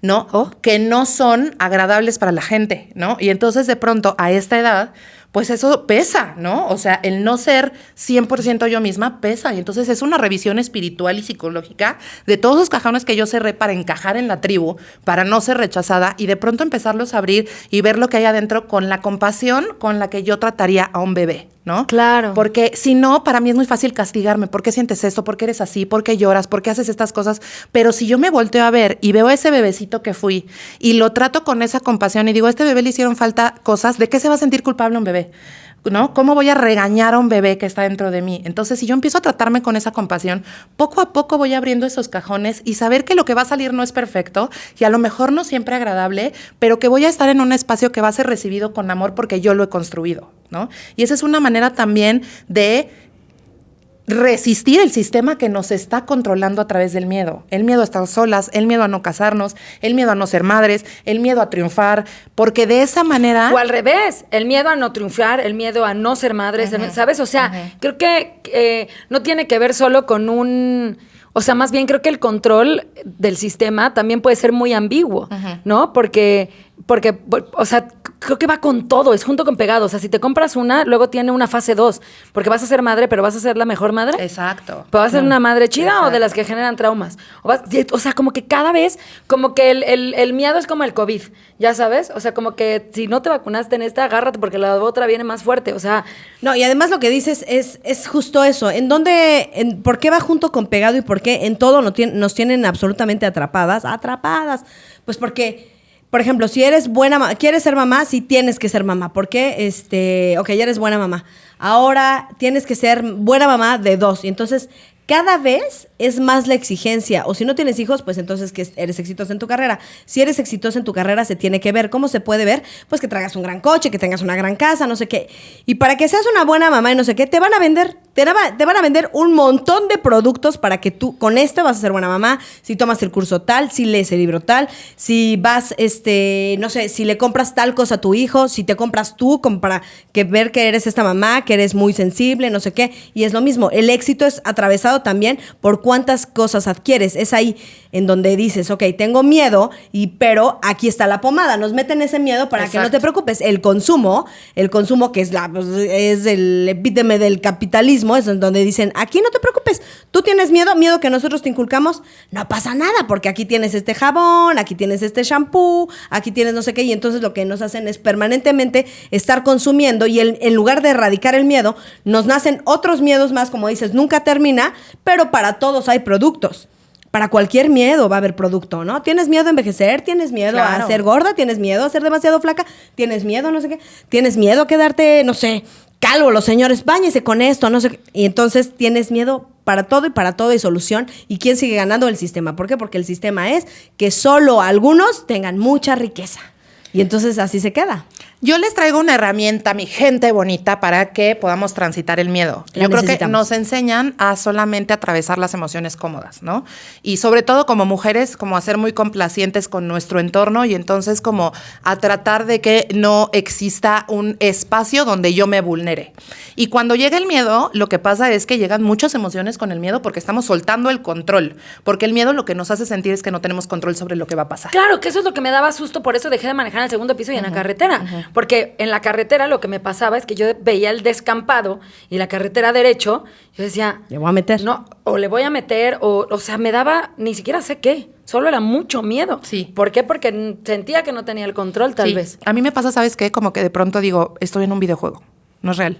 ¿no? Que no son agradables para la gente, ¿no? Y entonces de pronto a esta edad, pues eso pesa, ¿no? O sea, el no ser 100% yo misma pesa. Y entonces es una revisión espiritual y psicológica de todos los cajones que yo cerré para encajar en la tribu, para no ser rechazada y de pronto empezarlos a abrir y ver lo que hay adentro con la compasión con la que yo trataría a un bebé, ¿no? Claro. Porque si no, para mí es muy fácil castigarme. ¿Por qué sientes esto? ¿Por qué eres así? ¿Por qué lloras? ¿Por qué haces estas cosas? Pero si yo me volteo a ver y veo a ese bebecito que fui y lo trato con esa compasión y digo, a este bebé le hicieron falta cosas, ¿de qué se va a sentir culpable un bebé? ¿No? ¿Cómo voy a regañar a un bebé que está dentro de mí? Entonces, si yo empiezo a tratarme con esa compasión, poco a poco voy abriendo esos cajones y saber que lo que va a salir no es perfecto y a lo mejor no siempre agradable, pero que voy a estar en un espacio que va a ser recibido con amor porque yo lo he construido, ¿no? Y esa es una manera también de resistir el sistema que nos está controlando a través del miedo. El miedo a estar solas, el miedo a no casarnos, el miedo a no ser madres, el miedo a triunfar, porque de esa manera... O al revés, el miedo a no triunfar, el miedo a no ser madre, ¿sabes? O sea, creo que no tiene que ver solo con un... O sea, más bien creo que el control del sistema también puede ser muy ambiguo, ¿no? Porque, o sea, creo que va con todo, es junto con pegado. O sea, si te compras una, luego tiene una fase 2, porque vas a ser madre, pero vas a ser la mejor madre. Exacto. ¿Vas a ser una madre chida Exacto. o de las que generan traumas? O sea, como que cada vez, como que el miedo es como el COVID, ¿ya sabes? O sea, como que si no te vacunaste en esta, agárrate porque la otra viene más fuerte. O sea, No, y además lo que dices es justo eso. ¿Por qué va junto con pegado y por qué en todo nos tienen absolutamente atrapadas? Pues porque, por ejemplo, si eres quieres ser mamá, sí tienes que ser mamá. ¿Por qué? Ok, ya eres buena mamá. Ahora tienes que ser buena mamá de 2. Y entonces, cada vez es más la exigencia. O si no tienes hijos, pues entonces que eres exitosa en tu carrera. Si eres exitosa en tu carrera, se tiene que ver. ¿Cómo se puede ver? Pues que traigas un gran coche, que tengas una gran casa, no sé qué. Y para que seas una buena mamá y no sé qué, te van a vender un montón de productos para que tú con esto vas a ser buena mamá. Si tomas el curso tal, si lees el libro tal, si vas, no sé, si le compras tal cosa a tu hijo, si te compras tú como para ver que eres esta mamá, que eres muy sensible, no sé qué. Y es lo mismo. El éxito es atravesado también por cuántas cosas adquieres. Es ahí en donde dices, ok, tengo miedo, pero aquí está la pomada. Nos meten ese miedo para que no te preocupes. El consumo que es el epítome del capitalismo, es en donde dicen, aquí no te preocupes. Tú tienes miedo que nosotros te inculcamos, no pasa nada, porque aquí tienes este jabón, aquí tienes este shampoo, aquí tienes no sé qué, y entonces lo que nos hacen es permanentemente estar consumiendo y en lugar de erradicar el miedo, nos nacen otros miedos más, como dices, nunca termina, pero para todos hay productos. Para cualquier miedo va a haber producto, ¿no? ¿Tienes miedo a envejecer? ¿Tienes miedo a ser gorda? ¿Tienes miedo a ser demasiado flaca? ¿Tienes miedo no sé qué? ¿Tienes miedo a quedarte, no sé, calvo? Los señores, báñese con esto, no sé qué. Y entonces tienes miedo para todo hay solución. ¿Y quién sigue ganando? El sistema. ¿Por qué? Porque el sistema es que solo algunos tengan mucha riqueza. Y entonces así se queda. Yo les traigo una herramienta, mi gente bonita, para que podamos transitar el miedo. La Yo creo que necesitamos. nos enseñan a solamente atravesar las emociones cómodas, ¿no? Y sobre todo como mujeres, como a ser muy complacientes con nuestro entorno y entonces como a tratar de que no exista un espacio donde yo me vulnere. Y cuando llega el miedo, lo que pasa es que llegan muchas emociones con el miedo porque estamos soltando el control. Porque el miedo lo que nos hace sentir es que no tenemos control sobre lo que va a pasar. Claro, que eso es lo que me daba susto, por eso dejé de manejar en el segundo piso y en la carretera. Porque en la carretera lo que me pasaba es que yo veía el descampado y la carretera derecho, yo decía, Le voy a meter. no, o le voy a meter, o sea, me daba, ni siquiera sé qué, solo era mucho miedo. Sí. ¿Por qué? Porque sentía que no tenía el control, tal Sí. vez. A mí me pasa, ¿sabes qué? Como que de pronto digo, estoy en un videojuego, no es real.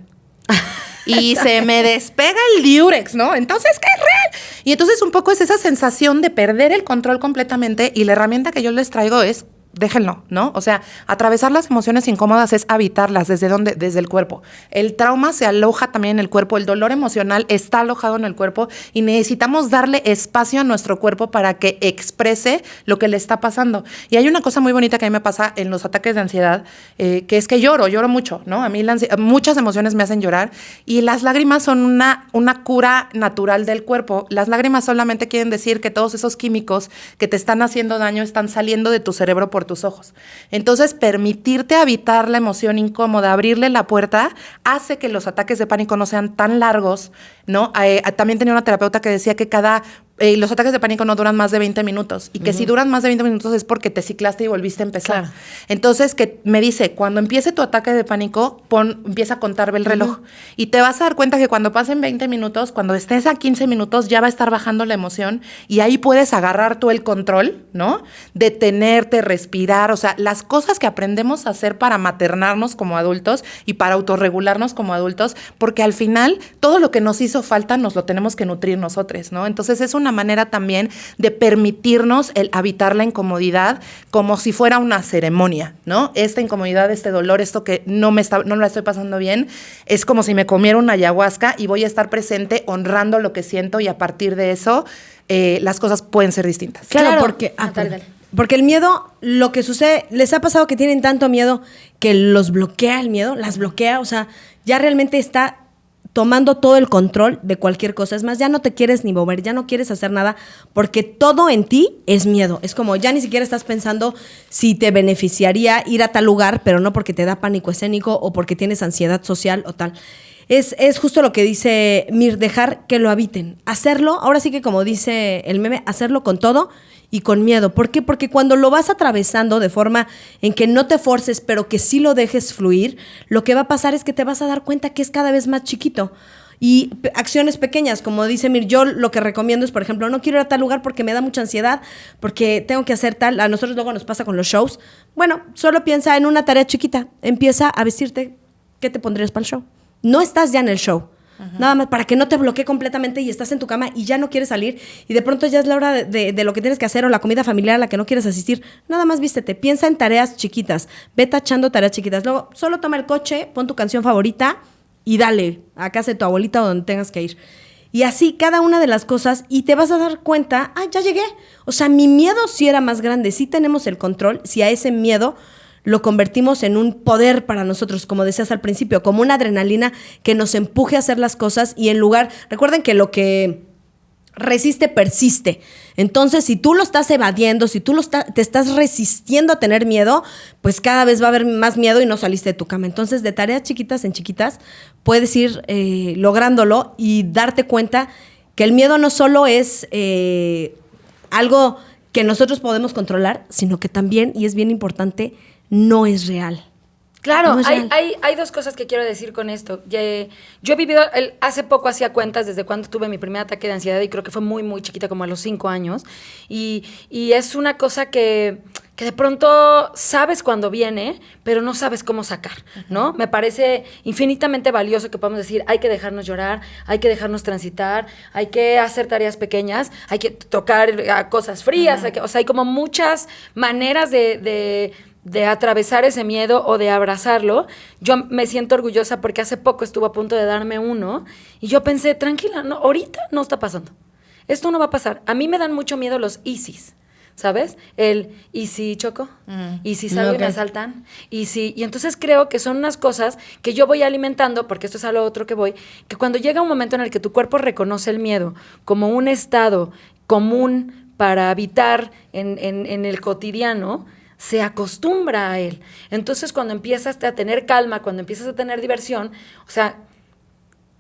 Y se me despega el diurex, ¿no? Entonces, ¿qué es real? Y entonces un poco es esa sensación de perder el control completamente y la herramienta que yo les traigo es déjenlo, ¿no? O sea, atravesar las emociones incómodas es habitarlas. ¿Desde dónde? Desde el cuerpo. El trauma se aloja también en el cuerpo, el dolor emocional está alojado en el cuerpo y necesitamos darle espacio a nuestro cuerpo para que exprese lo que le está pasando. Y hay una cosa muy bonita que a mí me pasa en los ataques de ansiedad, que es que lloro mucho, ¿no? A mí muchas emociones me hacen llorar y las lágrimas son una cura natural del cuerpo. Las lágrimas solamente quieren decir que todos esos químicos que te están haciendo daño están saliendo de tu cerebro por tus ojos. Entonces, permitirte habitar la emoción incómoda, abrirle la puerta, hace que los ataques de pánico no sean tan largos, ¿no? También tenía una terapeuta que decía que los ataques de pánico no duran más de 20 minutos y que si duran más de 20 minutos es porque te ciclaste y volviste a empezar. Claro. Entonces, que me dice, cuando empiece tu ataque de pánico, empieza a contar el reloj y te vas a dar cuenta que cuando pasen 20 minutos, cuando estés a 15 minutos, ya va a estar bajando la emoción y ahí puedes agarrar tú el control, ¿no? Detenerte, respirar, o sea, las cosas que aprendemos a hacer para maternarnos como adultos y para autorregularnos como adultos, porque al final todo lo que nos hizo falta nos lo tenemos que nutrir nosotros, ¿no? Entonces es una manera también de permitirnos el habitar la incomodidad como si fuera una ceremonia, ¿no? Esta incomodidad, este dolor, esto que no la estoy pasando bien, es como si me comiera una ayahuasca y voy a estar presente honrando lo que siento y a partir de eso las cosas pueden ser distintas. Claro, porque... Dale. Porque el miedo, lo que sucede, ¿les ha pasado que tienen tanto miedo que los bloquea el miedo? Las bloquea, o sea, ya realmente está tomando todo el control de cualquier cosa. Es más, ya no te quieres ni mover, ya no quieres hacer nada, porque todo en ti es miedo. Es como, ya ni siquiera estás pensando si te beneficiaría ir a tal lugar, pero no porque te da pánico escénico o porque tienes ansiedad social o tal. Es justo lo que dice Mir, dejar que lo habiten. Hacerlo, ahora sí que como dice el meme, hacerlo con todo y con miedo. ¿Por qué? Porque cuando lo vas atravesando de forma en que no te forces, pero que sí lo dejes fluir, lo que va a pasar es que te vas a dar cuenta que es cada vez más chiquito. Y acciones pequeñas, como dice Mir, yo lo que recomiendo es, por ejemplo, no quiero ir a tal lugar porque me da mucha ansiedad, porque tengo que hacer tal. A nosotros luego nos pasa con los shows. Bueno, solo piensa en una tarea chiquita. Empieza a vestirte. ¿Qué te pondrías para el show? No estás ya en el show. Nada más para que no te bloquee completamente y estás en tu cama y ya no quieres salir y de pronto ya es la hora de lo que tienes que hacer o la comida familiar a la que no quieres asistir. Nada más vístete, piensa en tareas chiquitas, ve tachando tareas chiquitas. Luego solo toma el coche, pon tu canción favorita y dale a casa de tu abuelita o donde tengas que ir. Y así cada una de las cosas y te vas a dar cuenta, ya llegué. O sea, mi miedo sí era más grande, sí tenemos el control, si a ese miedo lo convertimos en un poder para nosotros, como decías al principio, como una adrenalina que nos empuje a hacer las cosas y en lugar, recuerden que lo que resiste, persiste. Entonces, si tú lo estás evadiendo, si tú te estás resistiendo a tener miedo, pues cada vez va a haber más miedo y no saliste de tu cama. Entonces, de tareas chiquitas en chiquitas, puedes ir lográndolo y darte cuenta que el miedo no solo es algo que nosotros podemos controlar, sino que también, y es bien importante, no es real. Claro, No es real. hay dos cosas que quiero decir con esto. Yo he vivido, hace poco hacía cuentas desde cuando tuve mi primer ataque de ansiedad y creo que fue muy, muy chiquita, como a los 5 años. Y es una cosa que de pronto sabes cuando viene, pero no sabes cómo sacar, ¿no? Me parece infinitamente valioso que podamos decir, hay que dejarnos llorar, hay que dejarnos transitar, hay que hacer tareas pequeñas, hay que tocar cosas frías, o sea, hay como muchas maneras de atravesar ese miedo o de abrazarlo. Yo me siento orgullosa porque hace poco estuvo a punto de darme uno y yo pensé, tranquila, no, ahorita no está pasando. Esto no va a pasar. A mí me dan mucho miedo los ISIS. ¿sabes? ¿Y si choco? ¿Y si salgo y me asaltan? Y entonces creo que son unas cosas que yo voy alimentando, porque esto es a lo otro que voy, que cuando llega un momento en el que tu cuerpo reconoce el miedo como un estado común para habitar en el cotidiano, se acostumbra a él. Entonces, cuando empiezas a tener calma, cuando empiezas a tener diversión, o sea,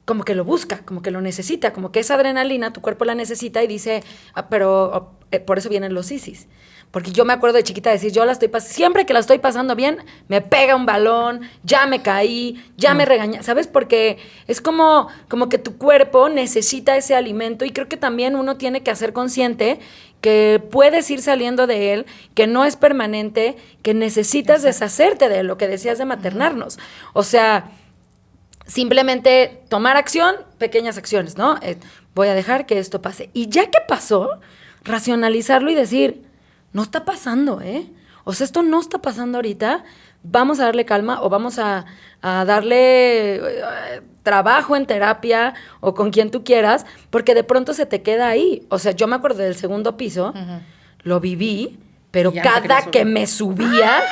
como que lo busca, como que lo necesita, como que esa adrenalina tu cuerpo la necesita y dice, pero por eso vienen los ISIS. Porque yo me acuerdo de chiquita decir, siempre que la estoy pasando bien, me pega un balón, ya me caí, ya me regañé, ¿sabes? Porque es como que tu cuerpo necesita ese alimento y creo que también uno tiene que hacer consciente que puedes ir saliendo de él, que no es permanente, que necesitas deshacerte de él, lo que decías de maternarnos. O sea, simplemente tomar acción, pequeñas acciones, ¿no? Voy a dejar que esto pase. Y ya que pasó, racionalizarlo y decir, no está pasando, ¿eh? O sea, esto no está pasando ahorita, vamos a darle calma o vamos a darle trabajo en terapia o con quien tú quieras, porque de pronto se te queda ahí. O sea, yo me acuerdo del segundo piso, lo viví, pero cada que me subía,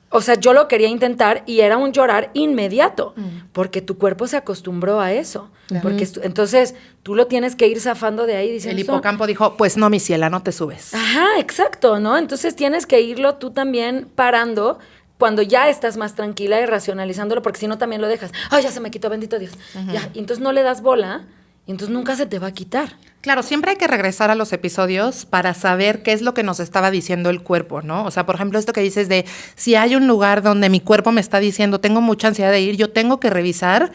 o sea, yo lo quería intentar y era un llorar inmediato, porque tu cuerpo se acostumbró a eso. Porque entonces tú lo tienes que ir zafando de ahí diciendo... El hipocampo dijo, pues no, mi ciela, no te subes. Ajá, exacto, ¿no? Entonces tienes que irlo tú también parando cuando ya estás más tranquila y racionalizándolo, porque si no también lo dejas. ¡Ay, ya se me quitó, bendito Dios! Ya, y entonces no le das bola y entonces nunca se te va a quitar. Claro, siempre hay que regresar a los episodios para saber qué es lo que nos estaba diciendo el cuerpo, ¿no? O sea, por ejemplo, esto que dices de si hay un lugar donde mi cuerpo me está diciendo tengo mucha ansiedad de ir, yo tengo que revisar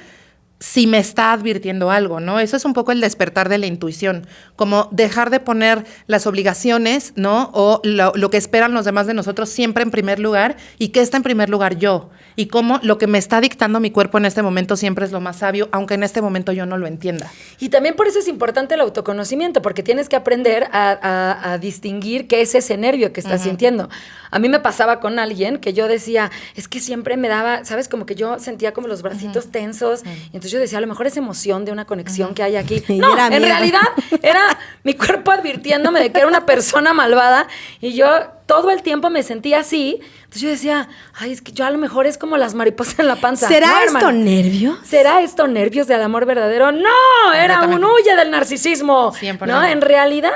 si me está advirtiendo algo, ¿no? Eso es un poco el despertar de la intuición, como dejar de poner las obligaciones, ¿no? O lo que esperan los demás de nosotros siempre en primer lugar y qué está en primer lugar yo. Y cómo lo que me está dictando mi cuerpo en este momento siempre es lo más sabio, aunque en este momento yo no lo entienda. Y también por eso es importante el autoconocimiento, porque tienes que aprender a distinguir qué es ese nervio que estás sintiendo. A mí me pasaba con alguien que yo decía, es que siempre me daba, ¿sabes? Como que yo sentía como los bracitos tensos, y entonces yo decía, a lo mejor es emoción de una conexión que hay aquí. No, en realidad era mi cuerpo advirtiéndome de que era una persona malvada, y yo todo el tiempo me sentía así. Entonces yo decía, ay, es que yo a lo mejor es como las mariposas en la panza. ¿Será esto nervios? ¿Será esto nervios del amor verdadero? No, era un huye del narcisismo. 100%. No, en realidad.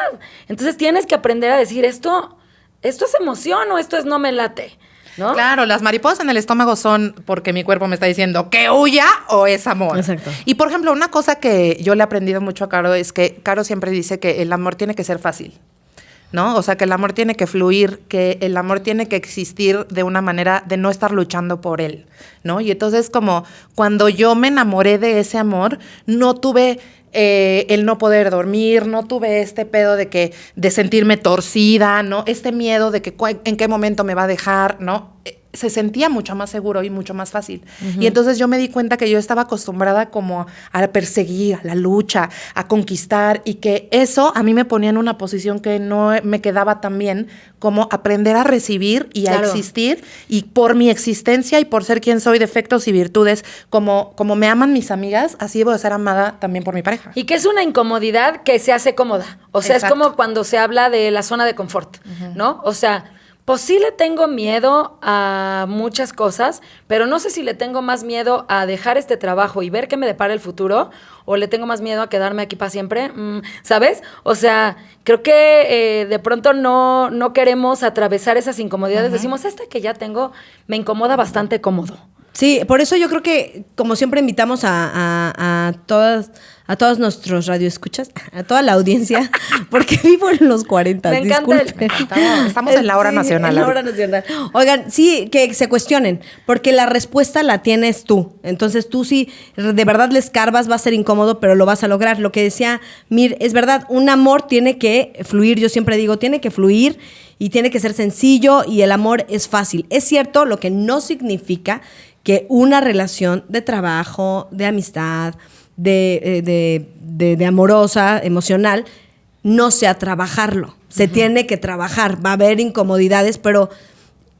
Entonces tienes que aprender a decir, esto es emoción o esto es no me late, ¿no? Claro, las mariposas en el estómago son porque mi cuerpo me está diciendo que huya o es amor. Exacto. Y por ejemplo, una cosa que yo le he aprendido mucho a Caro es que Caro siempre dice que el amor tiene que ser fácil, ¿no? O sea, que el amor tiene que fluir, que el amor tiene que existir de una manera de no estar luchando por él, ¿no? Y entonces como cuando yo me enamoré de ese amor, no tuve el no poder dormir, no tuve este pedo de sentirme torcida, ¿no? Este miedo de que en qué momento me va a dejar, ¿no? Se sentía mucho más seguro y mucho más fácil. Y entonces yo me di cuenta que yo estaba acostumbrada como a perseguir, a la lucha, a conquistar, y que eso a mí me ponía en una posición que no me quedaba tan bien, como aprender a recibir y a existir, y por mi existencia y por ser quien soy, defectos y virtudes, como me aman mis amigas, así debo de ser amada también por mi pareja. Y que es una incomodidad que se hace cómoda. O sea, Exacto. es como cuando se habla de la zona de confort, ¿no? O sea, pues sí le tengo miedo a muchas cosas, pero no sé si le tengo más miedo a dejar este trabajo y ver qué me depara el futuro, o le tengo más miedo a quedarme aquí para siempre, ¿sabes? O sea, creo que de pronto no queremos atravesar esas incomodidades. Decimos, que ya tengo me incomoda bastante cómodo. Sí, por eso yo creo que, como siempre, invitamos a todos nuestros radioescuchas, a toda la audiencia, porque vivo en los 40. Me encanta disculpen. Estamos en la hora nacional. En la hora nacional. Oigan, sí, que se cuestionen, porque la respuesta la tienes tú. Entonces, tú sí, de verdad le escarbas, va a ser incómodo, pero lo vas a lograr. Lo que decía Mir, es verdad, un amor tiene que fluir. Yo siempre digo, tiene que fluir y tiene que ser sencillo, y el amor es fácil. Es cierto, lo que no significa que una relación de trabajo, de amistad, de amorosa, emocional, no sea trabajarlo. Se tiene que trabajar, va a haber incomodidades, pero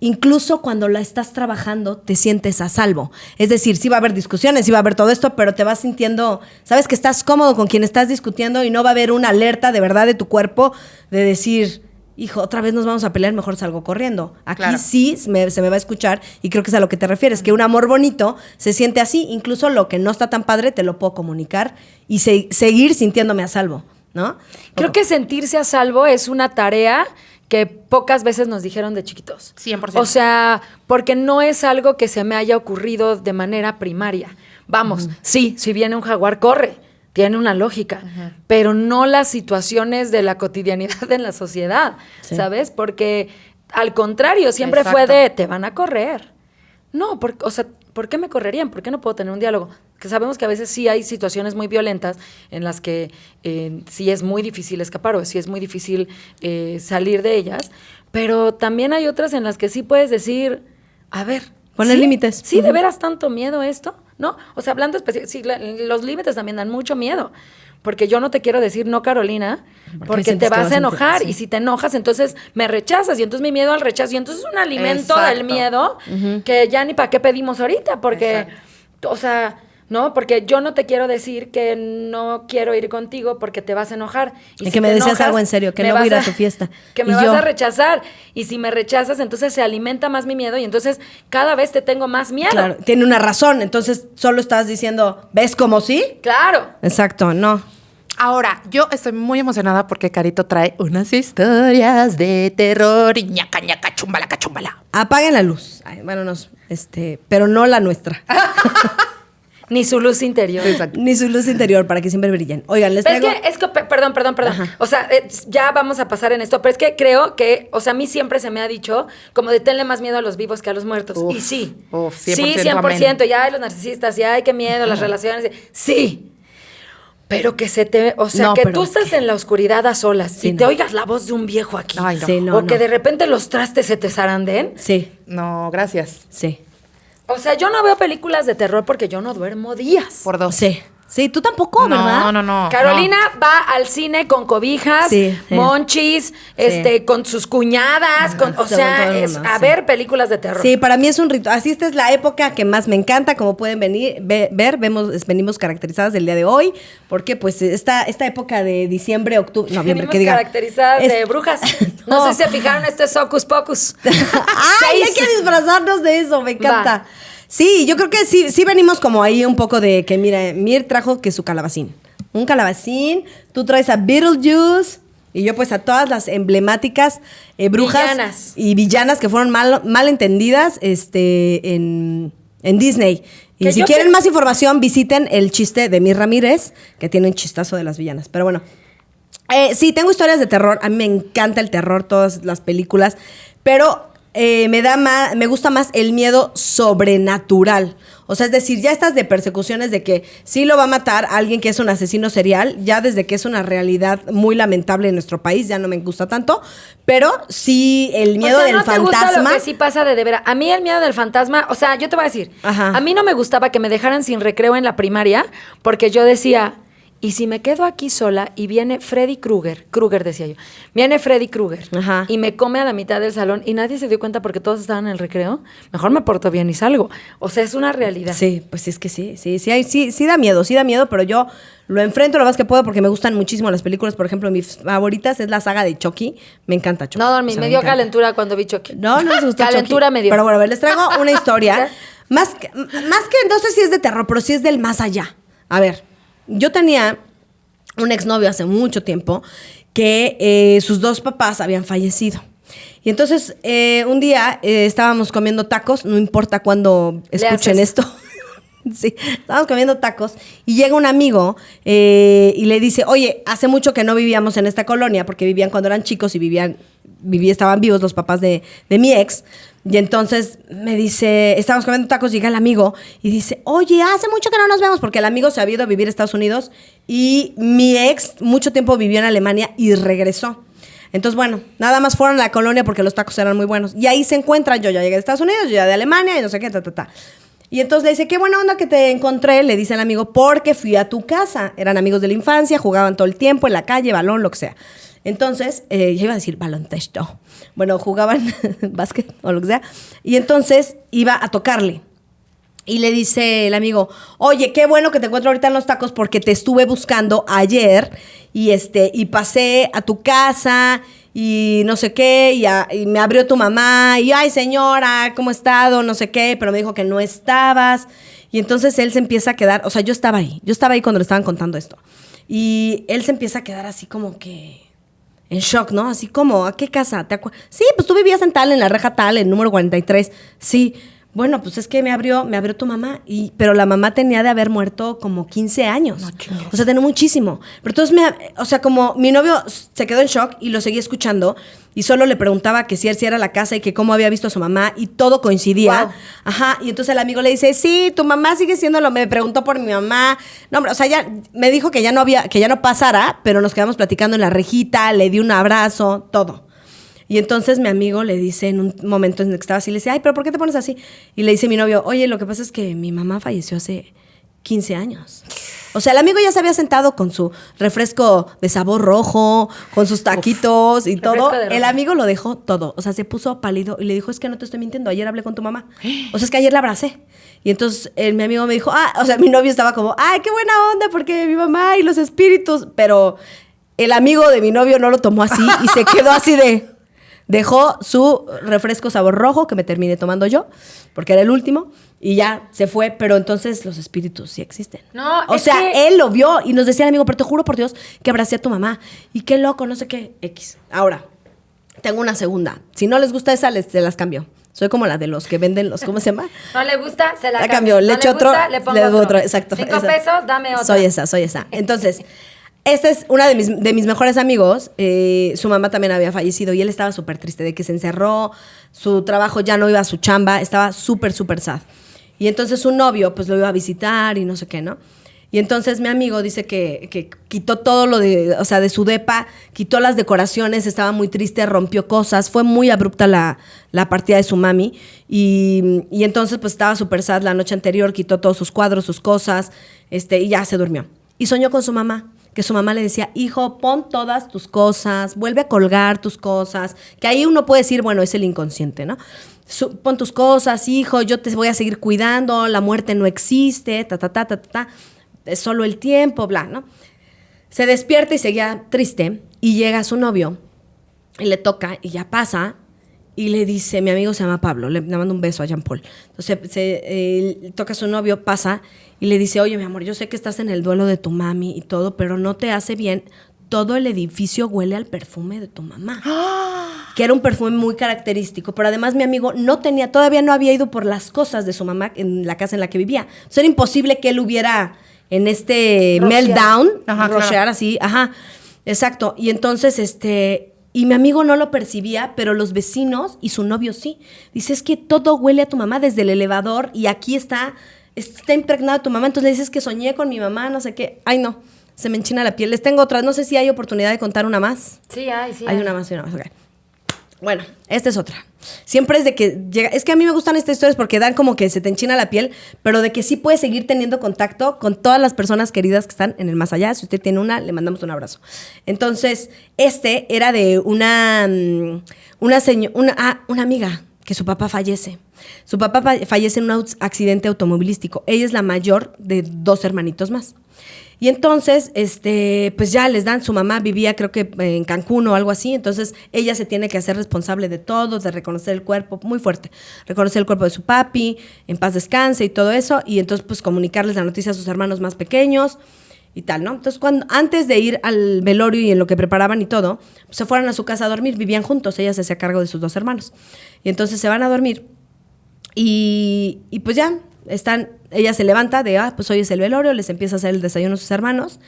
incluso cuando la estás trabajando te sientes a salvo. Es decir, sí va a haber discusiones, sí va a haber todo esto, pero te vas sintiendo, sabes que estás cómodo con quien estás discutiendo y no va a haber una alerta de verdad de tu cuerpo de decir, hijo, otra vez nos vamos a pelear, mejor salgo corriendo. Aquí Claro. sí se me va a escuchar y creo que es a lo que te refieres, que un amor bonito se siente así, incluso lo que no está tan padre te lo puedo comunicar y seguir sintiéndome a salvo, ¿no? Creo que sentirse a salvo es una tarea que pocas veces nos dijeron de chiquitos. 100%. O sea, porque no es algo que se me haya ocurrido de manera primaria. Vamos, sí, si viene un jaguar, corre. Tiene una lógica, pero no las situaciones de la cotidianidad en la sociedad, Sí. ¿sabes? Porque al contrario, siempre fue Exacto. de, te van a correr. No, o sea, ¿por qué me correrían? ¿Por qué no puedo tener un diálogo? Que sabemos que a veces sí hay situaciones muy violentas en las que sí es muy difícil escapar o sí es muy difícil salir de ellas, pero también hay otras en las que sí puedes decir, a ver. Poner ¿sí? límites. Sí, ¿de Ujú. veras tanto miedo esto? ¿No? O sea, hablando específico, sí, los límites también dan mucho miedo. Porque yo no te quiero decir no, Carolina, porque te sientes que vas vas a a enojar. sentir, Y sí. si te enojas, entonces me rechazas. Y entonces mi miedo al rechazo. Y entonces es un alimento del Exacto. miedo que ya ni para qué pedimos ahorita. Porque, o sea, ¿no? Porque yo no te quiero decir que no quiero ir contigo porque te vas a enojar. Y que me te decías algo en serio, que me no voy a ir vas a tu fiesta. Que me Y vas yo- a rechazar. Y si me rechazas, entonces se alimenta más mi miedo. Y entonces cada vez te tengo más miedo. Claro, tiene una razón, entonces solo estás diciendo, ¿ves cómo sí? Claro. Exacto, no. Ahora, yo estoy muy emocionada porque Carito trae unas historias de terror y ñaca, ñaca, chumbala, cachumbala. Apaguen la luz. Ay, bueno, pero no la nuestra. Ni su luz interior. Ni su luz interior para que siempre brillen. Oigan, les Pero traigo... es que, perdón. Ajá. O sea, ya vamos a pasar en esto, pero es que creo que, o sea, a mí siempre se me ha dicho como de tenle más miedo a los vivos que a los muertos. Uf, Y sí. uf, 100%, Sí, 100%. Ya hay los narcisistas, ya hay qué miedo, las relaciones. Sí. Pero que se te, o sea, No, que pero tú es que- estás en la oscuridad a solas Sí, y no. te oigas la voz de un viejo aquí. Ay, no. Sí, no, o que no. de repente los trastes se te zaranden. Sí, No, gracias. sí. O sea, yo no veo películas de terror porque yo no duermo días. Por dos. Sí. Sí, tú tampoco, ¿verdad? No. Carolina va al cine con cobijas, Sí, sí. monchis, con sus cuñadas, o todo sea, el es mundo, a sí. ver películas de terror. Sí, para mí es un ritual. Así esta es la época que más me encanta, como pueden venimos caracterizadas del día de hoy, porque pues esta época de diciembre, octubre, noviembre, Venimos que diga. caracterizadas de Es- brujas. No sé si se fijaron, esto es Hocus Pocus. ¡Ay, hay que disfrazarnos de eso! Me encanta. Va. Sí, yo creo que sí venimos como ahí un poco de que, mira, Mir trajo que su calabacín. Un calabacín, tú traes a Beetlejuice y yo pues a todas las emblemáticas brujas Villanas. y villanas que fueron mal entendidas en Disney. Y Que si yo quieren que- más información, visiten el chiste de Mir Ramírez, que tiene un chistazo de las villanas. Pero bueno, sí, tengo historias de terror. A mí me encanta el terror, todas las películas. Pero me gusta más el miedo sobrenatural. O sea, es decir, ya estas de persecuciones de que sí lo va a matar alguien que es un asesino serial, ya desde que es una realidad muy lamentable en nuestro país, ya no me gusta tanto. Pero sí, el miedo o sea, del ¿no te gusta fantasma. lo que sí pasa de veras? A mí el miedo del fantasma, o sea, yo te voy a decir, Ajá. a mí no me gustaba que me dejaran sin recreo en la primaria porque yo decía, ¿y si me quedo aquí sola y viene Freddy Krueger decía yo, viene Freddy Krueger Ajá. y me come a la mitad del salón y nadie se dio cuenta porque todos estaban en el recreo? Mejor me porto bien y salgo. O sea, es una realidad. Sí, pues es que sí da miedo, pero yo lo enfrento lo más que puedo porque me gustan muchísimo las películas. Por ejemplo, mis favoritas es la saga de Chucky. Me encanta Chucky. No, O me sea, dio encanta. calentura cuando vi Chucky. No les gustó Calentura Chucky. me dio. Pero bueno, a ver, les traigo una historia. más que, no sé si es de terror, pero sí es del más allá. A ver, yo tenía un exnovio hace mucho tiempo que sus dos papás habían fallecido. Y entonces un día estábamos comiendo tacos, no importa cuándo escuchen haces. esto. Sí, estábamos comiendo tacos y llega un amigo y le dice, oye, hace mucho que no vivíamos en esta colonia porque vivían cuando eran chicos y estaban vivos los papás de mi ex. Y entonces me dice, estábamos comiendo tacos, llega el amigo y dice, oye, hace mucho que no nos vemos porque el amigo se había ido a vivir a Estados Unidos y mi ex mucho tiempo vivió en Alemania y regresó. Entonces, bueno, nada más fueron a la colonia porque los tacos eran muy buenos. Y ahí se encuentran, yo ya llegué de Estados Unidos, yo ya de Alemania y no sé qué, Y entonces le dice, qué buena onda que te encontré, le dice el amigo, porque fui a tu casa. Eran amigos de la infancia, jugaban todo el tiempo en la calle, balón, lo que sea. Entonces, yo iba a decir baloncesto. Bueno, jugaban básquet o lo que sea. Y entonces iba a tocarle. Y le dice el amigo, oye, qué bueno que te encuentro ahorita en los tacos porque te estuve buscando ayer y pasé a tu casa y no sé qué, y me abrió tu mamá, y ay señora, ¿cómo he estado? No sé qué, pero me dijo que no estabas. Y entonces él se empieza a quedar, o sea, yo estaba ahí cuando le estaban contando esto. Y él se empieza a quedar así como que en shock, ¿no? Así como, ¿a qué casa? Sí, pues tú vivías en tal, en la reja tal, en número 43. Sí. Bueno, pues es que me abrió tu mamá, pero la mamá tenía de haber muerto como 15 años. No, o sea, tenía muchísimo. Pero entonces, o sea, como mi novio se quedó en shock y lo seguía escuchando y solo le preguntaba que si era la casa y que cómo había visto a su mamá y todo coincidía. Wow. Ajá, y entonces el amigo le dice, sí, tu mamá sigue siendo me preguntó por mi mamá. No, hombre, o sea, ya me dijo que ya no pasara, pero nos quedamos platicando en la rejita, le di un abrazo, todo. Y entonces mi amigo le dice en un momento en el que estaba así, le dice, ay, ¿pero por qué te pones así? Y le dice mi novio, oye, lo que pasa es que mi mamá falleció hace 15 años. O sea, el amigo ya se había sentado con su refresco de sabor rojo, con sus taquitos y todo. El amigo lo dejó todo. O sea, se puso pálido y le dijo, es que no te estoy mintiendo, ayer hablé con tu mamá. O sea, es que ayer la abracé. Y entonces mi amigo me dijo, o sea, mi novio estaba como, ay, qué buena onda, porque mi mamá y los espíritus. Pero el amigo de mi novio no lo tomó así y se quedó así de... Dejó su refresco sabor rojo, que me terminé tomando yo, porque era el último, y ya se fue. Pero entonces los espíritus sí existen. No, o sea, que... él lo vio y nos decía el amigo, pero te juro por Dios que abracé a tu mamá. Y qué loco, no sé qué, X. Ahora, tengo una segunda. Si no les gusta esa, se las cambio. Soy como la de los que venden los, ¿cómo se llama? No le gusta, se la cambio. Le echo otro, le pongo otro. Exacto. 5 pesos, dame otra. Soy esa. Entonces... Esta es una de mis mejores amigos. Su mamá también había fallecido y él estaba súper triste de que se encerró, su trabajo ya no iba a su chamba, estaba súper, súper sad. Y entonces su novio pues lo iba a visitar y no sé qué, ¿no? Y entonces mi amigo dice que quitó todo lo de su depa, quitó las decoraciones, estaba muy triste, rompió cosas, fue muy abrupta la partida de su mami y entonces pues estaba súper sad la noche anterior, quitó todos sus cuadros, sus cosas, y ya se durmió. Y soñó con su mamá, que su mamá le decía, hijo, pon todas tus cosas, vuelve a colgar tus cosas, que ahí uno puede decir, bueno, es el inconsciente, ¿no? Pon tus cosas, hijo, yo te voy a seguir cuidando, la muerte no existe, es solo el tiempo, bla, ¿no? Se despierta y seguía triste, y llega su novio, y le toca, y ya pasa, y le dice, mi amigo se llama Pablo, le mando un beso a Jean Paul. Entonces toca a su novio, pasa y le dice, oye, mi amor, yo sé que estás en el duelo de tu mami y todo, pero no te hace bien. Todo el edificio huele al perfume de tu mamá. Que era un perfume muy característico, pero además mi amigo todavía no había ido por las cosas de su mamá en la casa en la que vivía. Entonces era imposible que él hubiera en este meltdown, rushear así, exacto. Y entonces y mi amigo no lo percibía, pero los vecinos y su novio sí. Dice, es que todo huele a tu mamá desde el elevador y aquí está impregnada tu mamá. Entonces le dices que soñé con mi mamá, no sé qué. Ay, no, se me enchina la piel. Les tengo otras. No sé si hay oportunidad de contar una más. Sí, hay. Hay una más. Okay. Bueno, esta es otra. Siempre es de que llega... Es que a mí me gustan estas historias porque dan como que se te enchina la piel, pero de que sí puedes seguir teniendo contacto con todas las personas queridas que están en el más allá. Si usted tiene una, le mandamos un abrazo. Entonces, era de una amiga que su papá fallece. Su papá fallece en un accidente automovilístico. Ella es la mayor de 2 hermanitos más. Y entonces, pues ya les dan, su mamá vivía creo que en Cancún o algo así, entonces ella se tiene que hacer responsable de todo, de reconocer el cuerpo, muy fuerte, reconocer el cuerpo de su papi, en paz descanse y todo eso, y entonces pues comunicarles la noticia a sus hermanos más pequeños y tal, ¿no? Entonces antes de ir al velorio y en lo que preparaban y todo, pues se fueron a su casa a dormir, vivían juntos, ella se hacía cargo de sus 2 hermanos, y entonces se van a dormir y pues ya ella se levanta de, pues hoy es el velorio, les empieza a hacer el desayuno a sus hermanos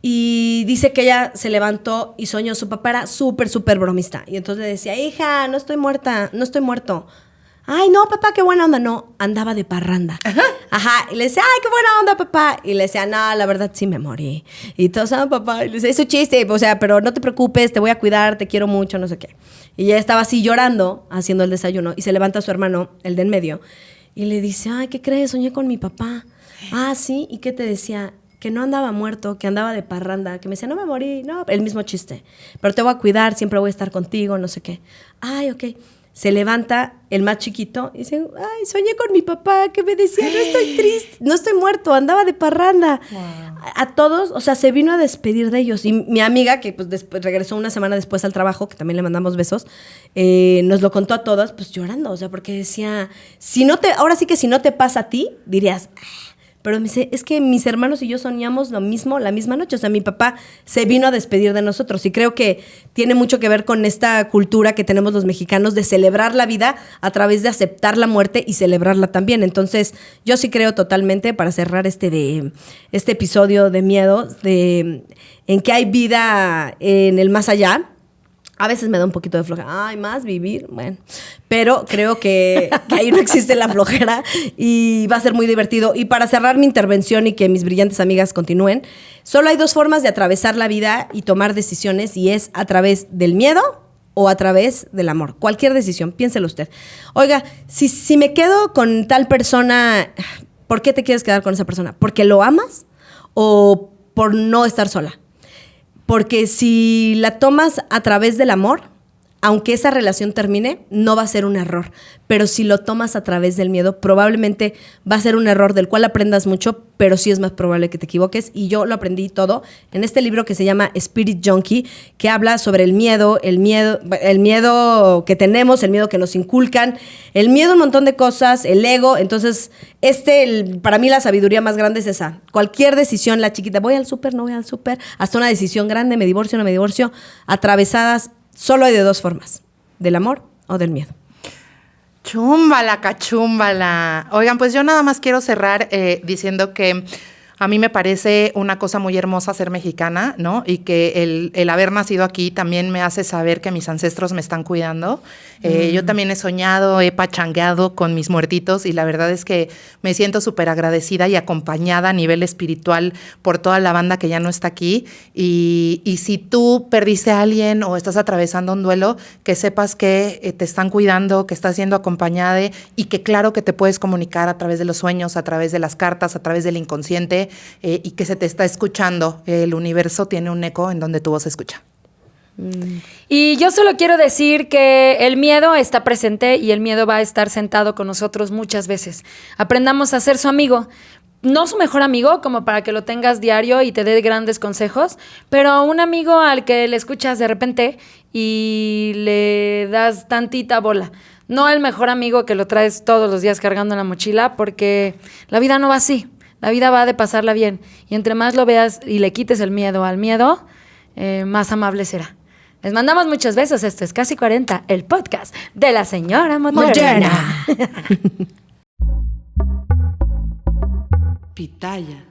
y dice que ella se levantó y soñó, su papá era súper, súper bromista y entonces le decía, hija, no estoy muerto. Ay, no, papá, qué buena onda. No, andaba de parranda. Y le decía, ay, qué buena onda, papá. Y le decía, no, la verdad sí me morí. Y todos, papá, y le decía, es un chiste, o sea, pero no te preocupes, te voy a cuidar, te quiero mucho, no sé qué. Y ella estaba así llorando, haciendo el desayuno, y se levanta su hermano, el de en medio, y le dice, ay, ¿qué crees? Soñé con mi papá. Ah, ¿sí? ¿Y qué te decía? Que no andaba muerto, que andaba de parranda, que me decía, no me morí, no, el mismo chiste. Pero te voy a cuidar, siempre voy a estar contigo, no sé qué. Ay, ok. se levanta el más chiquito y dice, ay, soñé con mi papá que me decía, no estoy triste, no estoy muerto, andaba de parranda. Wow. A todos, o sea, se vino a despedir de ellos. Y mi amiga, que pues después regresó una semana después al trabajo, que también le mandamos besos, nos lo contó a todas, pues llorando, o sea, porque decía, ahora sí que si no te pasa a ti, dirías, pero me dice, es que mis hermanos y yo soñamos lo mismo la misma noche. O sea, mi papá se vino a despedir de nosotros. Y creo que tiene mucho que ver con esta cultura que tenemos los mexicanos de celebrar la vida a través de aceptar la muerte y celebrarla también. Entonces, yo sí creo totalmente, para cerrar este episodio de miedo, en que hay vida en el más allá. A veces me da un poquito de flojera. Ay, más vivir, bueno. Pero creo que ahí no existe la flojera y va a ser muy divertido. Y para cerrar mi intervención y que mis brillantes amigas continúen, solo hay 2 formas de atravesar la vida y tomar decisiones, y es a través del miedo o a través del amor. Cualquier decisión, piénselo usted. Oiga, si me quedo con tal persona, ¿por qué te quieres quedar con esa persona? ¿Porque lo amas o por no estar sola? Porque si la tomas a través del amor, aunque esa relación termine, no va a ser un error. Pero si lo tomas a través del miedo, probablemente va a ser un error del cual aprendas mucho, pero sí es más probable que te equivoques. Y yo lo aprendí todo en este libro que se llama Spirit Junkie, que habla sobre el miedo que tenemos, el miedo que nos inculcan, el miedo a un montón de cosas, el ego. Entonces, para mí la sabiduría más grande es esa. Cualquier decisión, la chiquita, voy al súper, no voy al súper, hasta una decisión grande, me divorcio, no me divorcio, atravesadas. Solo hay de 2 formas, del amor o del miedo. Chúmbala, cachúmbala. Oigan, pues yo nada más quiero cerrar diciendo que a mí me parece una cosa muy hermosa ser mexicana, ¿no? Y que el haber nacido aquí también me hace saber que mis ancestros me están cuidando. Yo también he soñado, he pachangueado con mis muertitos, y la verdad es que me siento súper agradecida y acompañada a nivel espiritual por toda la banda que ya no está aquí. Y si tú perdiste a alguien o estás atravesando un duelo, que sepas que te están cuidando, que estás siendo acompañada, y que claro que te puedes comunicar a través de los sueños, a través de las cartas, a través del inconsciente, y que se te está escuchando. El universo tiene un eco en donde tu voz se escucha. Y yo solo quiero decir que el miedo está presente y el miedo va a estar sentado con nosotros muchas veces. Aprendamos a ser su amigo. No su mejor amigo, como para que lo tengas diario y te dé grandes consejos, pero un amigo al que le escuchas de repente y le das tantita bola. No el mejor amigo que lo traes todos los días cargando en la mochila, porque la vida no va así. La vida va de pasarla bien. Y entre más lo veas y le quites el miedo al miedo, más amable será. Les mandamos muchos besos. Esto es Casi 40, el podcast de la señora moderna. Pitaya.